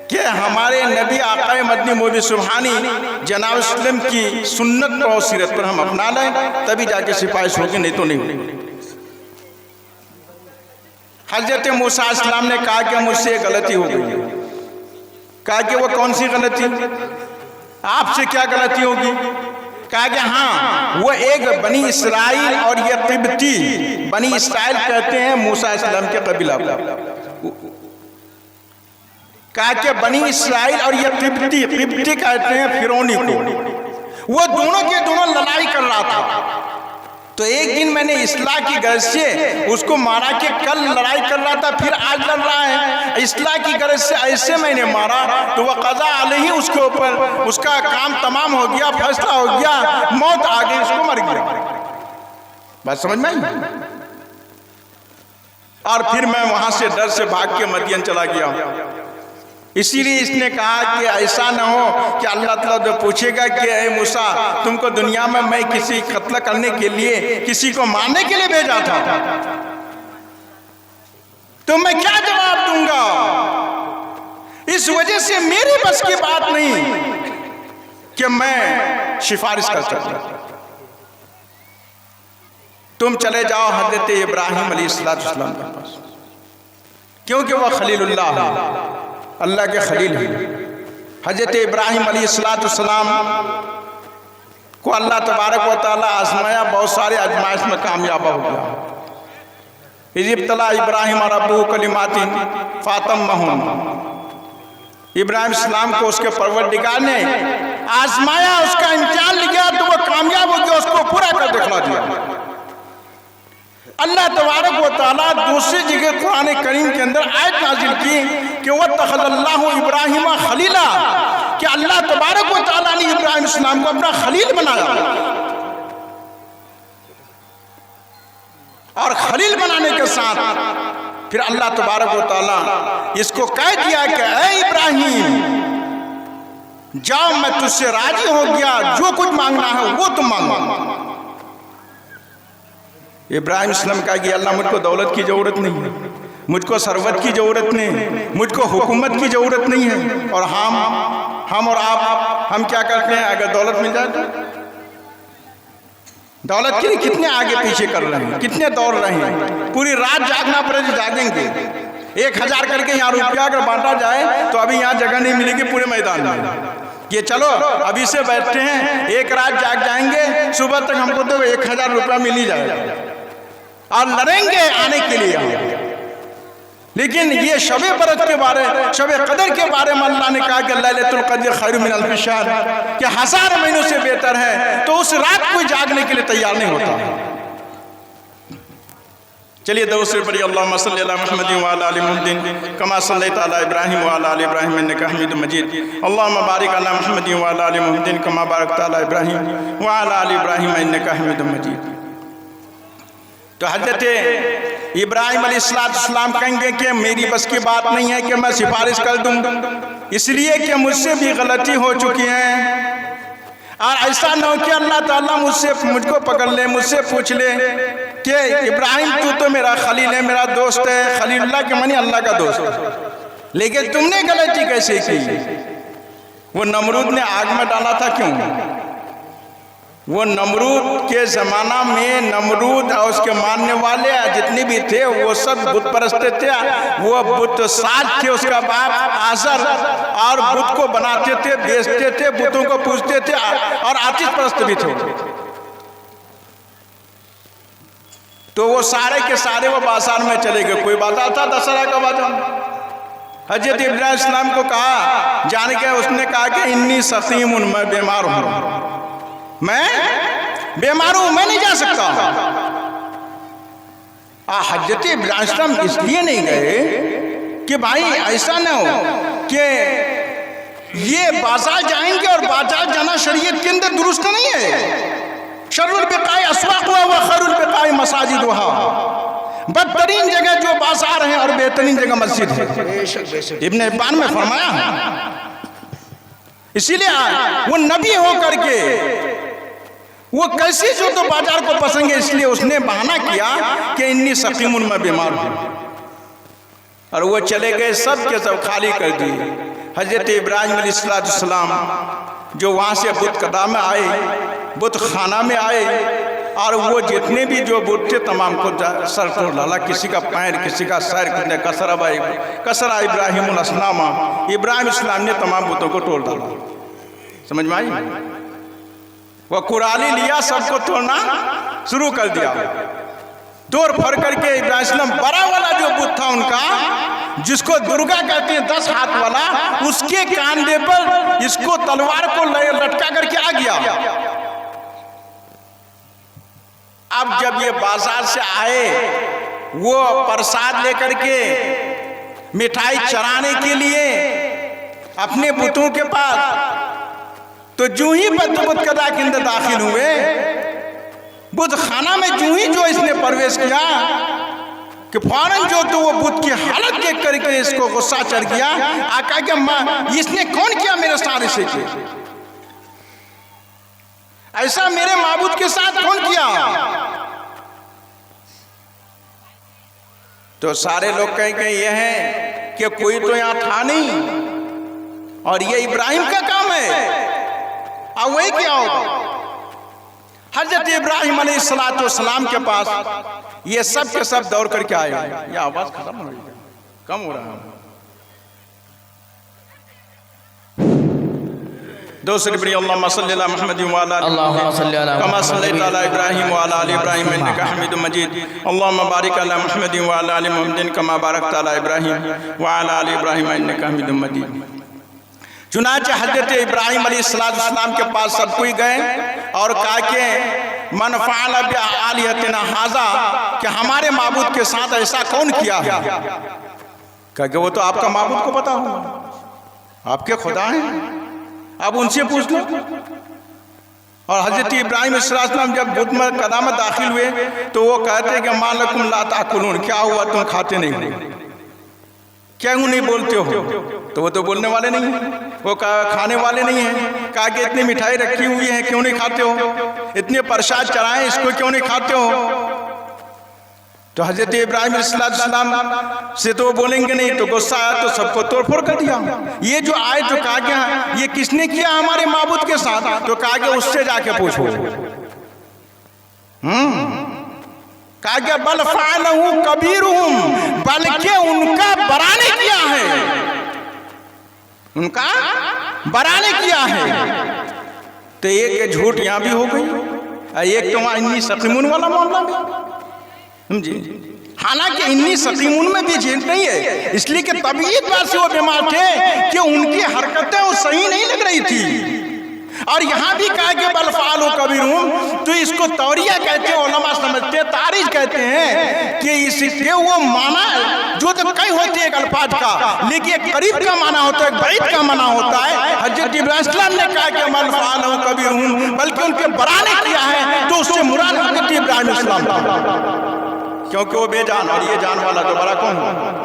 कि हमारे नबी आका मदनी मोदी सुबहानी जनाब इस्लाम की सुन्नत और सीरत पर हम अपना लें, तभी जाके सिफारिश होगी, नहीं तो नहीं होगी। हजरत मूसा इस्लाम ने कहा कि मुझसे गलती हो गई। कहा कि वो कौन सी गलती, आपसे क्या गलती होगी? कहा कि हाँ, वो एक बनी इसराइल और ये किब्ती, बनी इसराइल कहते हैं मूसा इस्लाम के कबीला को। कहा कि बनी इसराइल और ये किब्ती कहते हैं फिरौनी को। वो दोनों के दोनों लड़ाई कर रहा था। तो एक दिन मैंने इस्लाह की गरज से उसको मारा कि कल लड़ाई कर रहा था, फिर आज लड़ रहा है। इस्लाह की गरज से ऐसे मैंने मारा तो वह कज़ा अलैहि, उसके ऊपर उसका काम तमाम हो गया, फैसला हो गया, मौत आ गई, उसको मर गया। बात समझ में आई? और फिर मैं वहां से डर से भाग के मदियन चला गया। इसीलिए इसने कहा कि ऐसा ना हो कि अल्लाह ताला जो पूछेगा कि ए मूसा, तुमको दुनिया में मैं किसी कत्ल करने के लिए, किसी को मारने के लिए भेजा था, तो मैं क्या जवाब दूंगा? इस वजह से मेरे बस की बात नहीं कि मैं सिफारिश कर सकता। तुम चले जाओ हजरत इब्राहिम अलैहिस्सलाम के पास, क्योंकि वह खलीलुल्लाह है, अल्लाह के खलील है। हजरत इब्राहिम अलैहिस्सलाम को अल्लाह तबारक व तआला आजमाया, बहुत सारे आजमाइश में कामयाब हो गया। इब्तला इब्राहिम रब्बुहु कलिमातिन फातम्महुन, इब्राहिम इस्लाम को उसके परवरदिगार ने आजमाया, उसका इम्तिहान लिया तो वो कामयाब हो गया, उसको पूरा कर दिखला दिया। अल्लाह तबारक व तआला दूसरी जगह कुरान करीम के अंदर आयत नाजिल की कि वत्तखज़ल्लाहु इब्राहिम खलीला, कि अल्लाह तबारक व तआला ने इब्राहिम इस्लाम को अपना खलील बनाया। और खलील बनाने के साथ फिर अल्लाह तबारक व तआला इसको कह दिया कि ऐ इब्राहिम, जाओ, मैं तुझसे राजी हो गया, जो कुछ मांगना है वो तुम मांगो। इब्राहिम इस्लाम कहा कि अल्लाह, मुझको दौलत की ज़रूरत नहीं है, मुझको सरवत की ज़रूरत नहीं है, मुझको हुकूमत की ज़रूरत नहीं है। और हम और आप, हम क्या करते हैं? अगर दौलत मिल जाए तो दौलत के लिए कितने आगे पीछे कर रहे हैं, कितने दौड़ रहे हैं, पूरी रात जागना पड़े तो जागेंगे। 1000 करके यहाँ रुपया अगर बांटा जाए तो अभी यहाँ जगह नहीं मिलेगी पूरे मैदान में। ये चलो अभी से बैठते हैं, एक रात जाग जाएंगे, सुबह तक हमको तो 1000 रुपया मिल ही जाएगा और लड़ेंगे आने के लिए। लेकिन ये शबे बरत के बारे, शबे कदर के बारे में अल्लाह ने कहा कि लैलतुल क़द्र खैरुम मिन अल्फ़ि शहर, कि 1000 महीनों से बेहतर है, तो उस रात कोई जागने के लिए तैयार नहीं होता। चलिए दरूद से पढ़िए, अल्लाहुम्मा सल्लि अला मुहम्मदिन व अला आलि मुहम्मदिन कमा सल्लैता अला इब्राहीम व अला आलि इब्राहीम इन्नका हमीदुम मजीद। अल्लाहुम्मा बारिक अला मुहम्मदिन व अला आलि मुहम्मदिन कमा बारकता अला इब्राहीम व अला आलि इब्राहीम इन्नका हमीदुम मजीद। तो हजरत इब्राहिम अलैहिस्सलाम कहेंगे कि मेरी बस की बात नहीं है कि मैं सिफारिश कर दूं, इसलिए कि मुझसे भी गलती हो चुकी है। और ऐसा न हो कि अल्लाह ताला मुझको पकड़ ले, मुझसे पूछ ले कि इब्राहिम तू तो मेरा खलील है, मेरा दोस्त है, खलीलुल्लाह के मानी अल्लाह का दोस्त, लेकिन तुमने गलती कैसे की? वो नमरूद ने आग में डाला था, क्यों? वो नमरूद के ज़माना में नमरूद और उसके मानने वाले जितने भी थे वो सब बुत परस्त थे, वो बुत साज थे, उसका बाप आज़र, और बुत को बनाते थे, बेचते थे, बुतों को पूजते थे और आतिश परस्त भी थे। तो वो सारे के सारे वो बाजार में चले गए। कोई बाजार था दशहरा का बाजार। हजरत इब्राहिम इस्लाम को कहा, जान के उसने कहा कि इन्नी सकीमुन, मैं बीमार हूँ, मैं बीमार हूं, मैं नहीं जा सकता। हजरत इब्राहिम इस्लाम इसलिए नहीं गए कि भाई ऐसा ना हो कि ये बाजार जाएंगे, और बाजार जाना शरीयत के अंदर दुरुस्त नहीं है। शर्रुल बिकाई अस्वाक़ व खैरुल बिकाई मसाजिद वहा, बदतरीन जगह जो बाजार है और बेहतरीन जगह मस्जिद है। इब्न हिब्बान में फरमाया है। इसीलिए वो नबी हो करके वो कैसी जो तो बाजार को पसंद है, इसलिए उसने बहाना किया कि इन्नी सकीमुन में बीमार हूं, और वो चले गए, सब के सब खाली कर दिए। हजरत इब्राहिम अलैहिस्सलाम जो वहाँ से बुत कदा में आए, बुत खाना में आए, और वो जितने भी जो बुत थे तमाम को सर तोड़ डाला, किसी का पैर, किसी का सर, किसने कसरा इब्राहिम असनामा, इब्राहिम इस्लाम ने तमाम बुतों को तोड़ डाला। समझ में आई? वो कुराली लिया, सबको तोड़ना शुरू कर दिया, तोड़ फड़ करके इब्राहिम बड़ा वाला जो बुत था उनका, जिसको दुर्गा कहते हैं 10 हाथ वाला, उसके कांधे पर इसको तलवार को लटका करके आ गया। अब जब ये बाजार से आए, वो प्रसाद लेकर के मिठाई चराने के लिए अपने बुतों के पास, तो जूं ही बुत कदा के अंदर दाखिल हुए, बुत खाना में जूं ही जो इसने प्रवेश किया कि फौरन जो तो वो बुत की हालत देख करके इसको गुस्सा चढ़ गया। आका के माँ, इसने कौन किया मेरे साथ इसे किया, ऐसा मेरे माबूद के साथ कौन किया? तो सारे लोग कहेंगे ये है कि कोई तो यहां था नहीं, और ये इब्राहिम का काम है, अब वही क्या होगा? हजरत इब्राहिम अलैहिस्सलाम के पास ये सब के सब दौड़ करके आए। ये आवाज खत्म हो रही है, कम हो रहा है। दूसरी बड़ी अल्लाहुम्मा सल्ली अला मुहम्मद व अला कमा सल्लैता अला इब्राहिम व अला आलि इब्राहिम इन्नका हमीदुम मजीद। अल्लाहुम्मा बारिक अला मुहम्मद व अला आलि मुहम्मद कमा बारकता अला इब्राहिम व अला आलि इब्राहिम इन्नका हमीदुम मजीद। चुनांचे हजरत इब्राहिम अलैहिस्सलाम के पास सब कोई गए और कहा कि मन फ़अल बिआलिहतिना हाज़ा, कि हमारे माबूद के साथ ऐसा कौन किया है? कहा कि वो तो आपका माबूद को पता होगा, आपके खुदा हैं, अब उनसे पूछ लो। और हजरत इब्राहिम अलैहिस्सलाम जब बुत में कदम में दाखिल हुए तो वो कहते कि मा लकुम ला ताकुलून, क्या हुआ तुम खाते नहीं, क्यों नहीं बोलते हो? तो वो तो बोलने वाले नहीं है, वो खाने वाले नहीं है। कहा कि इतनी मिठाई रखी हुई है, क्यों नहीं खाते हो? इतने प्रसाद चढ़ाए, इसको क्यों नहीं खाते हो? तो हजरत इब्राहिम अलैहिस्सलाम से तो बोलेंगे नहीं, तो गुस्सा आया तो सबको तोड़ फोड़ कर दिया। ये जो आए तो कहा कि ये किसने किया हमारे माबूद के साथ? तो कहा कि उससे जाके पूछो। कहा कि बल फ़अलहु कबीरुहुम, बल्कि उनका बड़ा ने किया है, उनका बड़ा ने किया है। तो एक झूठ यहाँ भी हो गई, एक तो इन्नी सकीमुन वाला मामला भी, समझे? हालांकि इन्नी सकीमुन में भी झेल नहीं है, इसलिए कि तबीयत बात से वो बीमार थे कि उनकी हरकतें वो सही नहीं लग रही थी। और यहाँ भी कहा कि बल फ़अलहु कबीरुहुम, तो इसको तौरिया कहते हैं, उलमा समझते हैं, तारीज कहते हैं कि इसके वो माना जो तो कई होते हैं एक अल्फाज का, लेकिन एक करीब का माना होता है, एक बैद का माना होता है। हजरत इब्राहिम ने कहा कि बल फ़अलहु कबीरुहुम, बल्कि उनके बड़ा ने किया है, तो उससे मुराद हजरत इब्राहिम अलैहिस्सलाम, क्योंकि वो बेजान और ये जान वाला, तो बड़ा कौन है?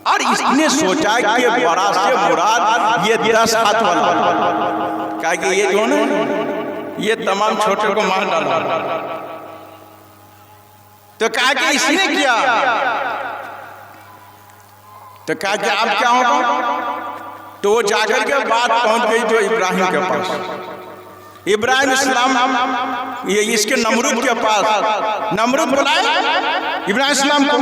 और इसने सोचा कि बड़ा से मुराद ये 10 हाथ वाला, कहा कि ये जो है ये तमाम छोटे को मार डाला। तो कहा कि इसने किया, तो कहा कि अब क्या होगा? तो वो जाकर के बात पहुंच गई जो इब्राहिम के पास। इब्राहिम इस्लाम ये इसके नमरूद के पास, नमरूद बुलाए इब्राहिम इस्लाम को,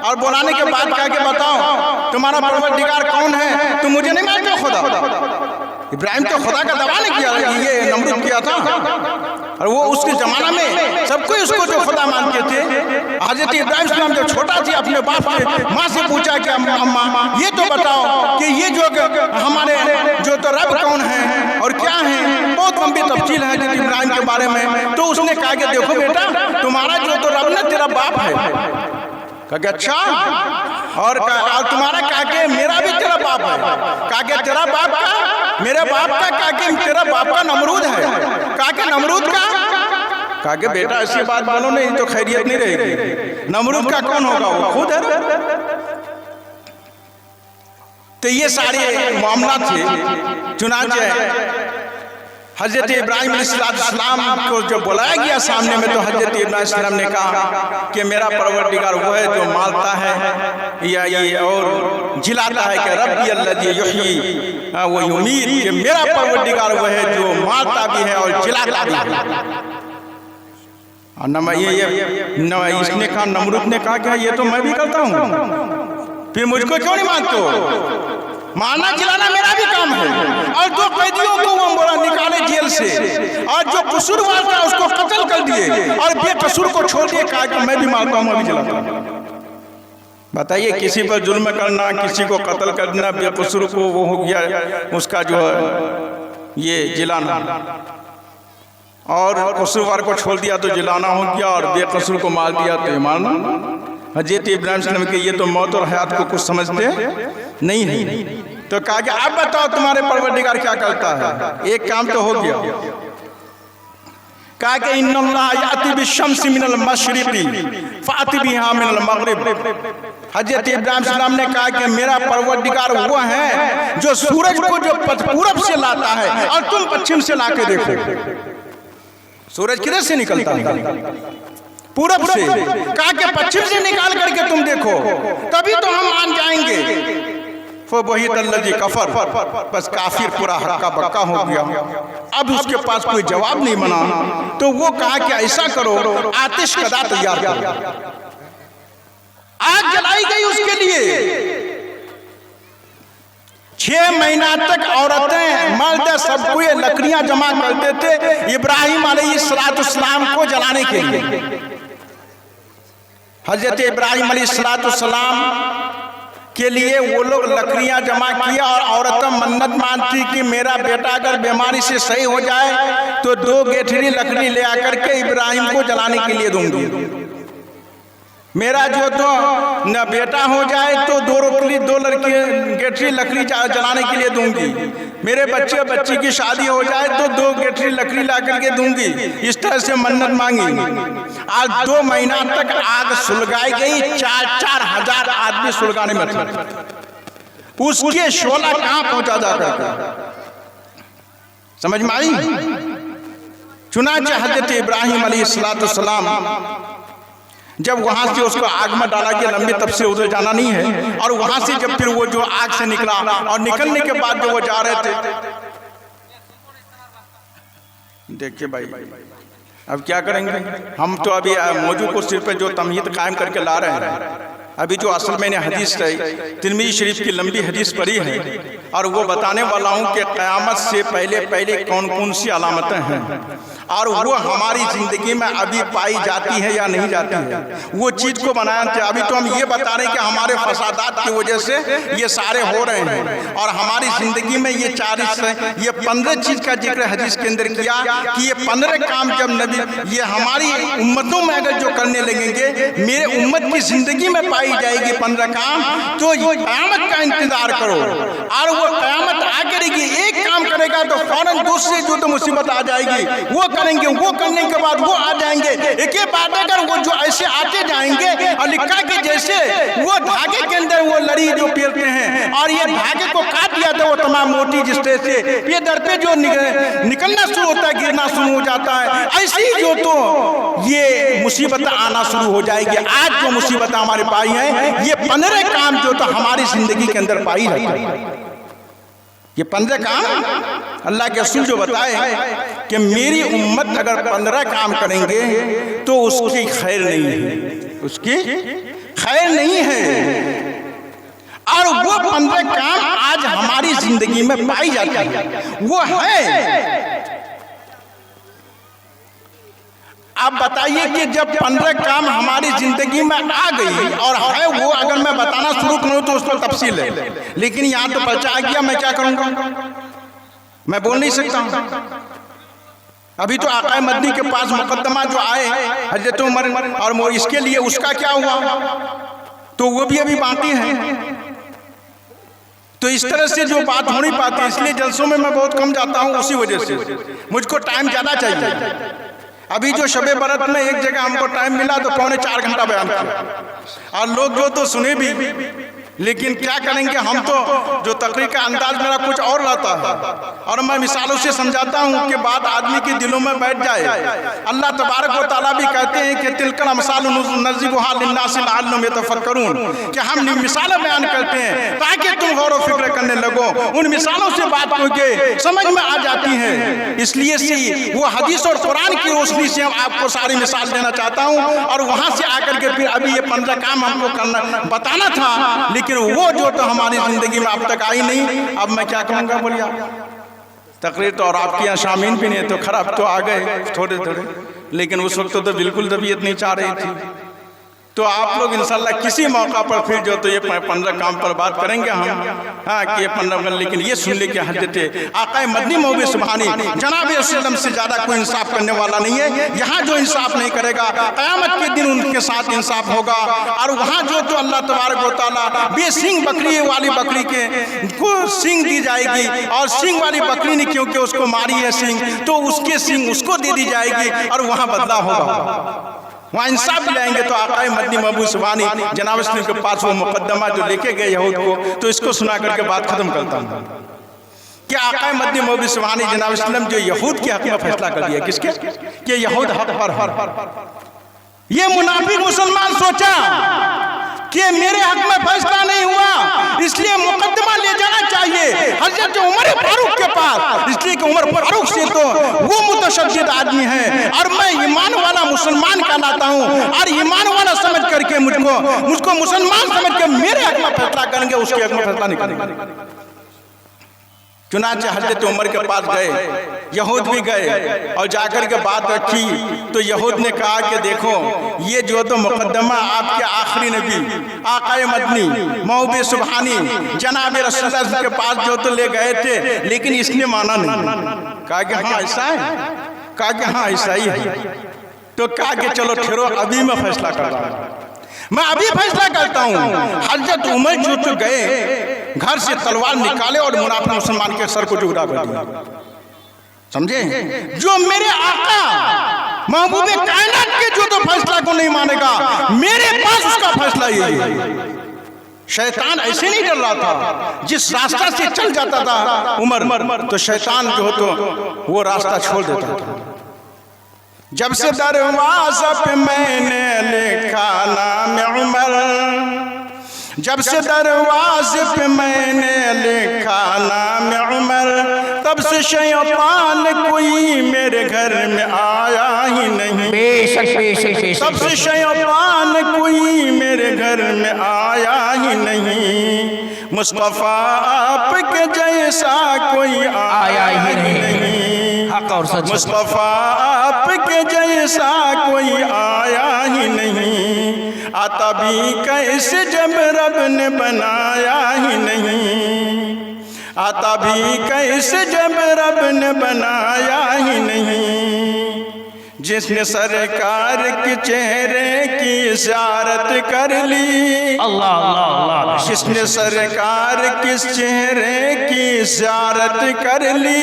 और बुलाने के बाद कहा कि बताओ तुम्हारा परवरदिगार कौन है? तो मुझे नहीं मानते खुदा। इब्राहिम तो खुदा का दावा नहीं किया, ये नमरूद किया था, और वो उसके जमाना में सब कोई उसको जो खुदा मानते थे। हजरत इब्राहिम इस्लाम जब छोटा थे अपने बाप से माँ से पूछा कि अम्मा ये तो बताओ कि ये जो हमारे जो तो रब कौन है और क्या है? बहुत लंबी तफसील है हजरत इब्राहिम के बारे में। तो उसने कहा कि देखो बेटा, तुम्हारा जो तो रब ना तेरा बाप है। कहा अच्छा, और तुम्हारा कहा कि मेरा भी तेरा बाप है। कहा कि तेरा बाप का, मेरे बाप का? कहा कि तेरा बाप का नमरूद है। कहा कि नमरूद का? कहा कि बेटा ऐसी बात बोलो नहीं तो खैरियत नहीं रहेगी। नमरूद का कौन होगा, वो खुद है। तो ये सारे मामला थे। चुनांचे हजरत इब्राहिम अलैहिस्सलाम को जब बुलाया गया सामने में, तो हजरत इब्राहिम अलैहिस्सलाम ने कहा कि मेरा परवरदिगार वो है जो मारता है या ये और जिलाता है, कि रब्बी अल्लज़ी युहयी व युमीत, कि मेरा परवरदिगार वो है जो मारता भी है और जिलाता भी है। इसने कहा, नमरूद ने कहा कि ये तो मैं भी करता हूँ, फिर मुझको क्यों नहीं मानते हो? मारना जिलाना मेरा भी काम है। और जो कैदियों को वो बोला निकाले जेल से, और जो कसूरवार था उसको कत्ल कर दिए, और बेकसूर को छोड़ दिए, कहा कि मैं भी मारता हूँ, मैं भी जलाता हूँ। बताइए, किसी पर जुल्म करना, किसी को कत्ल करना, बेकसूर को वो हो गया उसका जो है ये जिलाना, और कसूरवार को छोड़ दिया तो जिलाना हो गया, और बेकसूर को मार दिया तो ये मारना। हजरत इब्राहिम सल्लम के ये तो मौत और हयात को कुछ समझते नहीं है। तो कहा कि आप बताओ तुम्हारे परवरदिगार क्या करता है? एक काम तो हो गया। कहा कि इन्नल्लाह याती बिश्शम्सि मिनल मशरिक़ि फ़ाति बिहा मिनल मग़रिब। हजरत इब्राहिम सल्लम ने कहा कि मेरा परवरदिगार वो है जो सूरज को जो पूरब से लाता है, और तुम पश्चिम से लाके देखो। सूरज किधर से निकलता है? पूरब से। कहा कि पश्चिम से निकाल करके तुम देखो, तभी तो हम मान जाएंगे। फ़बहित अल्लज़ी कफ़र, बस काफिर पूरा हक्का बक्का हो गया। अब उसके पास कोई जवाब नहीं बना, तो वो कहा कि ऐसा करो, आतिश कदा तैयार करो। आग जलाई गई उसके लिए। 6 महीना तक औरतें मर्द सब कोई लकड़ियां जमा करते थे इब्राहिम अलैहिस्सलाम को जलाने के लिए। हजरत इब्राहिम अलैहिस्सलाम के लिए वो लोग लकड़ियां जमा किया, और औरतें मन्नत मानती कि मेरा बेटा अगर बीमारी से सही हो जाए तो 2 गेठरी लकड़ी ले आकर के इब्राहिम को जलाने के लिए दूंगी। मेरा जो तो न बेटा हो जाए तो 2 लड़की गेठरी लकड़ी जलाने के लिए दूंगी। मेरे बच्ची की शादी हो जाए तो 2 गेठरी लकड़ी ला करके दूंगी। इस तरह से मन्नत मांगी। आज 2 महीना तक आग सुलगाई गई। 4-4 हजार आदमी सुलगाने में थे। उसके शोला कहां पहुंचा जाकर, समझ में आई? चुनांचे हजरत इब्राहिम अलैहिस्सलाम जब वहां से उसको आग में डाला गया, लंबी तफसीर उधर जाना नहीं है, और वहां से जब फिर वो जो आग से निकला, और निकलने के बाद जो वो जा रहे थे, देखिए भाई अब क्या करेंगे हम? तो अभी मौजूद को सिर पे जो तमहीद कायम करके ला रहे हैं। अभी जो असल मैंने हदीस तिरमिज़ी शरीफ की लंबी हदीस पढ़ी है, और वो बताने वाला हूँ कि क़यामत से पहले पहले कौन कौन सी अलामतें हैं, और वो हमारी ज़िंदगी में अभी पाई जाती है या नहीं जाती है, वो चीज़ को बनाया थे। अभी तो हम ये बता रहे हैं कि हमारे फसादात की वजह से ये सारे हो रहे हैं, और हमारी ज़िंदगी में ये 15 चीज़ का जिक्र हदीस के अंदर किया कि ये 15 काम जब नबी ये हमारी उम्मतों में अगर जो करने लगेंगे, मेरे उम्मत की ज़िंदगी में पाई जाएगी 15 काम, तो ये क़यामत का इंतजार करो। और वो क़यामत आ करेगी, एक काम करेगा तो फौरन दूसरे जो तो मुसीबत आ जाएगी, वो करेंगे, वो करने के बाद वो आ जाएंगे। एक ही बात अगर वो जो ऐसे आते जाएंगे, और लिखा के जैसे वो धागे के अंदर वो लड़ी जो पेरते हैं, और ये धागे को काट दिया तो वो तमाम मोटी जिस तरह से ये दर पे जो निकलना शुरू होता है, गिरना शुरू हो जाता है, ऐसी जो तो ये मुसीबत आना शुरू हो जाएगी। आज जो मुसीबत हमारे पाई है, ये 15 काम जो तो हमारी जिंदगी के अंदर पाई जाती है। ये 15 काम अल्लाह के रसूल जो बताए कि मेरी उम्मत अगर 15 काम करेंगे तो उसकी खैर नहीं है, उसकी खैर नहीं है। और वो 15 काम आज हमारी जिंदगी में पाई जाती है, वो है। आप बताइए कि जब 15 काम हमारी जिंदगी में आ गई और है, वो अगर मैं बताना शुरू करूं तो उसको तफसील है, लेकिन यहां तो पर्चा आ गया, मैं क्या करूंगा? मैं बोल नहीं सकता हूं। अभी तो आक़ाए मदनी के पास मुकद्दमा जो आए हजरत उमर, और इसके लिए उसका क्या हुआ, तो वो भी अभी बाकी है। तो इस तरह से जो बात हो नहीं पाती, इसलिए जलसों में मैं बहुत कम जाता हूं, उसी वजह से मुझको टाइम ज़्यादा चाहिए। अभी जो शबे बरत में एक जगह हमको टाइम मिला तो 3.25 घंटा बयान किया, और लोग जो तो सुने भी, लेकिन क्या करेंगे, हम तो जो तकरीर का अंदाज मेरा कुछ और रहता है, और मैं मिसालों से समझाता हूँ कि बात आदमी के दिलों में बैठ जाए। अल्लाह तबारक व तआला भी कहते हैं कि तिलकल अमसालु नज़्रिबुहा लिन्नासि लअल्लहुम यतफक्करून, कि हम मिसालें बयान करते हैं ताकि तुम गौर व फिक्र करने लगो। उन मिसालों से बात को समझ में आ जाती है। इसलिए से वो हदीस और कुरान की रोशनी से हम आपको सारी मिसाल देना चाहता हूँ, और वहाँ से आकर के फिर अभी ये 15 काम हमको करना बताना था, लेकिन वो जो तो हमारी जिंदगी में अब तक आई नहीं। अब मैं क्या कहूँगा, बोलिए। तकरीर तो और आपके यहाँ शामीन भी नहीं, तो खराब तो आ गए थोड़े थोड़े, लेकिन उस वक्त तो बिल्कुल तबीयत नहीं चाह रही थी। तो आप लोग इंशाल्लाह किसी मौका पर फिर जो तो ये 15 काम पर बात करेंगे हम, हाँ कि ये 15, लेकिन ये सुन ले कि हज़रत आक़ा मदनी मौलवी सुबहानी जनाब वसल्लम से ज़्यादा कोई इंसाफ करने वाला नहीं है। यहाँ जो इंसाफ नहीं करेगा, क़यामत के दिन उनके साथ इंसाफ होगा। और वहाँ जो तो अल्लाह तबारक व तआला बेसिंग बकरी वाली बकरी के को सींग दी जाएगी, और सींग वाली बकरी ने क्योंकि उसको मारी है सींग, तो उसके सींग उसको दे दी जाएगी, और वहाँ बदला होगा, वहाँ इंसाफ भी लाएंगे। तो आक़ाए मदनी महबूब सुबहानी जनाब वसल्लम के पास वो मुकद्दमा जो लेके गए यहूद को, तो इसको सुना करके बात खत्म करता हूँ कि आक़ाए मदनी महबूब सुबहानी जनाब वसल्लम जो यहूद के हक में फैसला कर दिया, किसके, कि यहूद हक पर। ये मुनाफिक मुसलमान सोचा कि मेरे हक में फैसला नहीं हुआ, इसलिए मुकद्दमा ले जाना चाहिए हजरत उमर फारूक के पास, इसलिए कि उमर फारूक से तो वो मुतशद्दिद आदमी है, और मैं ईमान वाला मुसलमान कहलाता हूँ, और ईमान वाला समझ करके मुझको मुसलमान समझ के मेरे हक में फैसला करेंगे, उसके हक में फैसला नहीं करेंगे। चुनांचे हजरत उमर के पास गए, यहूद भी गए, और जाकर के बात रखी, तो यहूद ने कहा कि देखो ये जो तो मुकद्दमा आपके आखिरी नबी आक़ाए मदनी महबूब सुबहानी जनाब रसूलुल्लाह के पास जो तो ले गए थे, लेकिन इसने माना नहीं। कहा कि हाँ ऐसा है, कहा कि हाँ ऐसा ही है। तो कहा कि चलो ठहरो, अभी मैं फैसला कर रहा हूँ, मैं अभी फैसला करता हूँ। हजरत उमर जो तो गए, घर से तलवार निकाले और मुनाफिक मुसलमान के सर को जुड़ा कर दिया। समझे, जो मेरे आका महबूब कायनात के जो तो फैसला को नहीं मानेगा, मेरे पास उसका फैसला यही है। शैतान ऐसे नहीं डर रहा था, जिस रास्ता से चल जाता था उमर, तो शैतान जो तो वो रास्ता छोड़ देता था। जब से दरवाज़ा पे मैंने लिखा नाम उमर, जब से दरवाज़े पे मैंने लिखा नाम उमर, तब से शैतान कोई मेरे घर में आया ही नहीं। तब से शैतान कोई मेरे घर में आया ही नहीं। मुस्तफ़ा आपके जैसा कोई आया ही नहीं। मुस्तफ़ा आपके जैसा कोई आया ही नहीं। आता भी कैसे जब रब ने बनाया ही नहीं। आता भी कैसे जब रब ने बनाया ही नहीं। जिसने सरकार के चेहरे की ज़ियारत कर ली, अल्लाह अल्लाह, जिसने सरकार के चेहरे की ज़ियारत कर ली,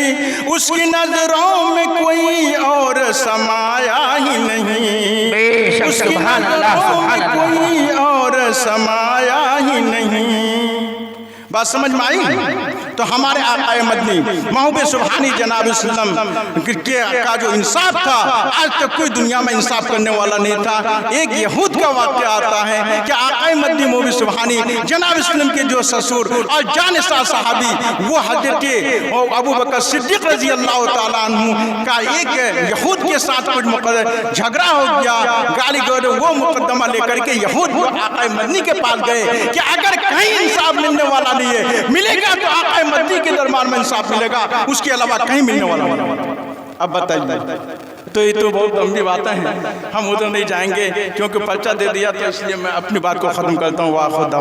उसकी नजरों में कोई और समाया ही नहीं। उसकी नजरों में कोई और समाया ही नहीं। बात समझ में आई? तो हमारे आक़ाए मदनी महबूब सुबहानी जनाब वसल्लम का जो इंसाफ था, आज तक कोई दुनिया में इंसाफ करने वाला नहीं था। एक यहूद का वाक़या आता है कि आक़ाए मदनी महबूब सुबहानी जनाब वसल्लम के जो ससुर और जानिसार सहाबी, वो हज़रत अबू बकर सिद्दीक़ रज़ी अल्लाह ताला अन्हु का एक यहूद के साथ कुछ झगड़ा हो गया, गाली गलौज, वो मुकद्दमा लेकर के यहूद आक़ाए मदनी के पास गए कि अगर कहीं इंसाफ मिलने वाला नहीं है, मिलेगा तो आक़ाए मदनी के दरबार में इंसाफ मिलेगा, उसके अलावा कहीं मिलने वाला नहीं। अब बताइए, तो ये तो बहुत लंबी बातें हैं, हम उधर नहीं जाएंगे क्योंकि पर्चा दे दिया, तो इसलिए मैं अपनी बात को ख़त्म करता हूँ। वाह खुदा।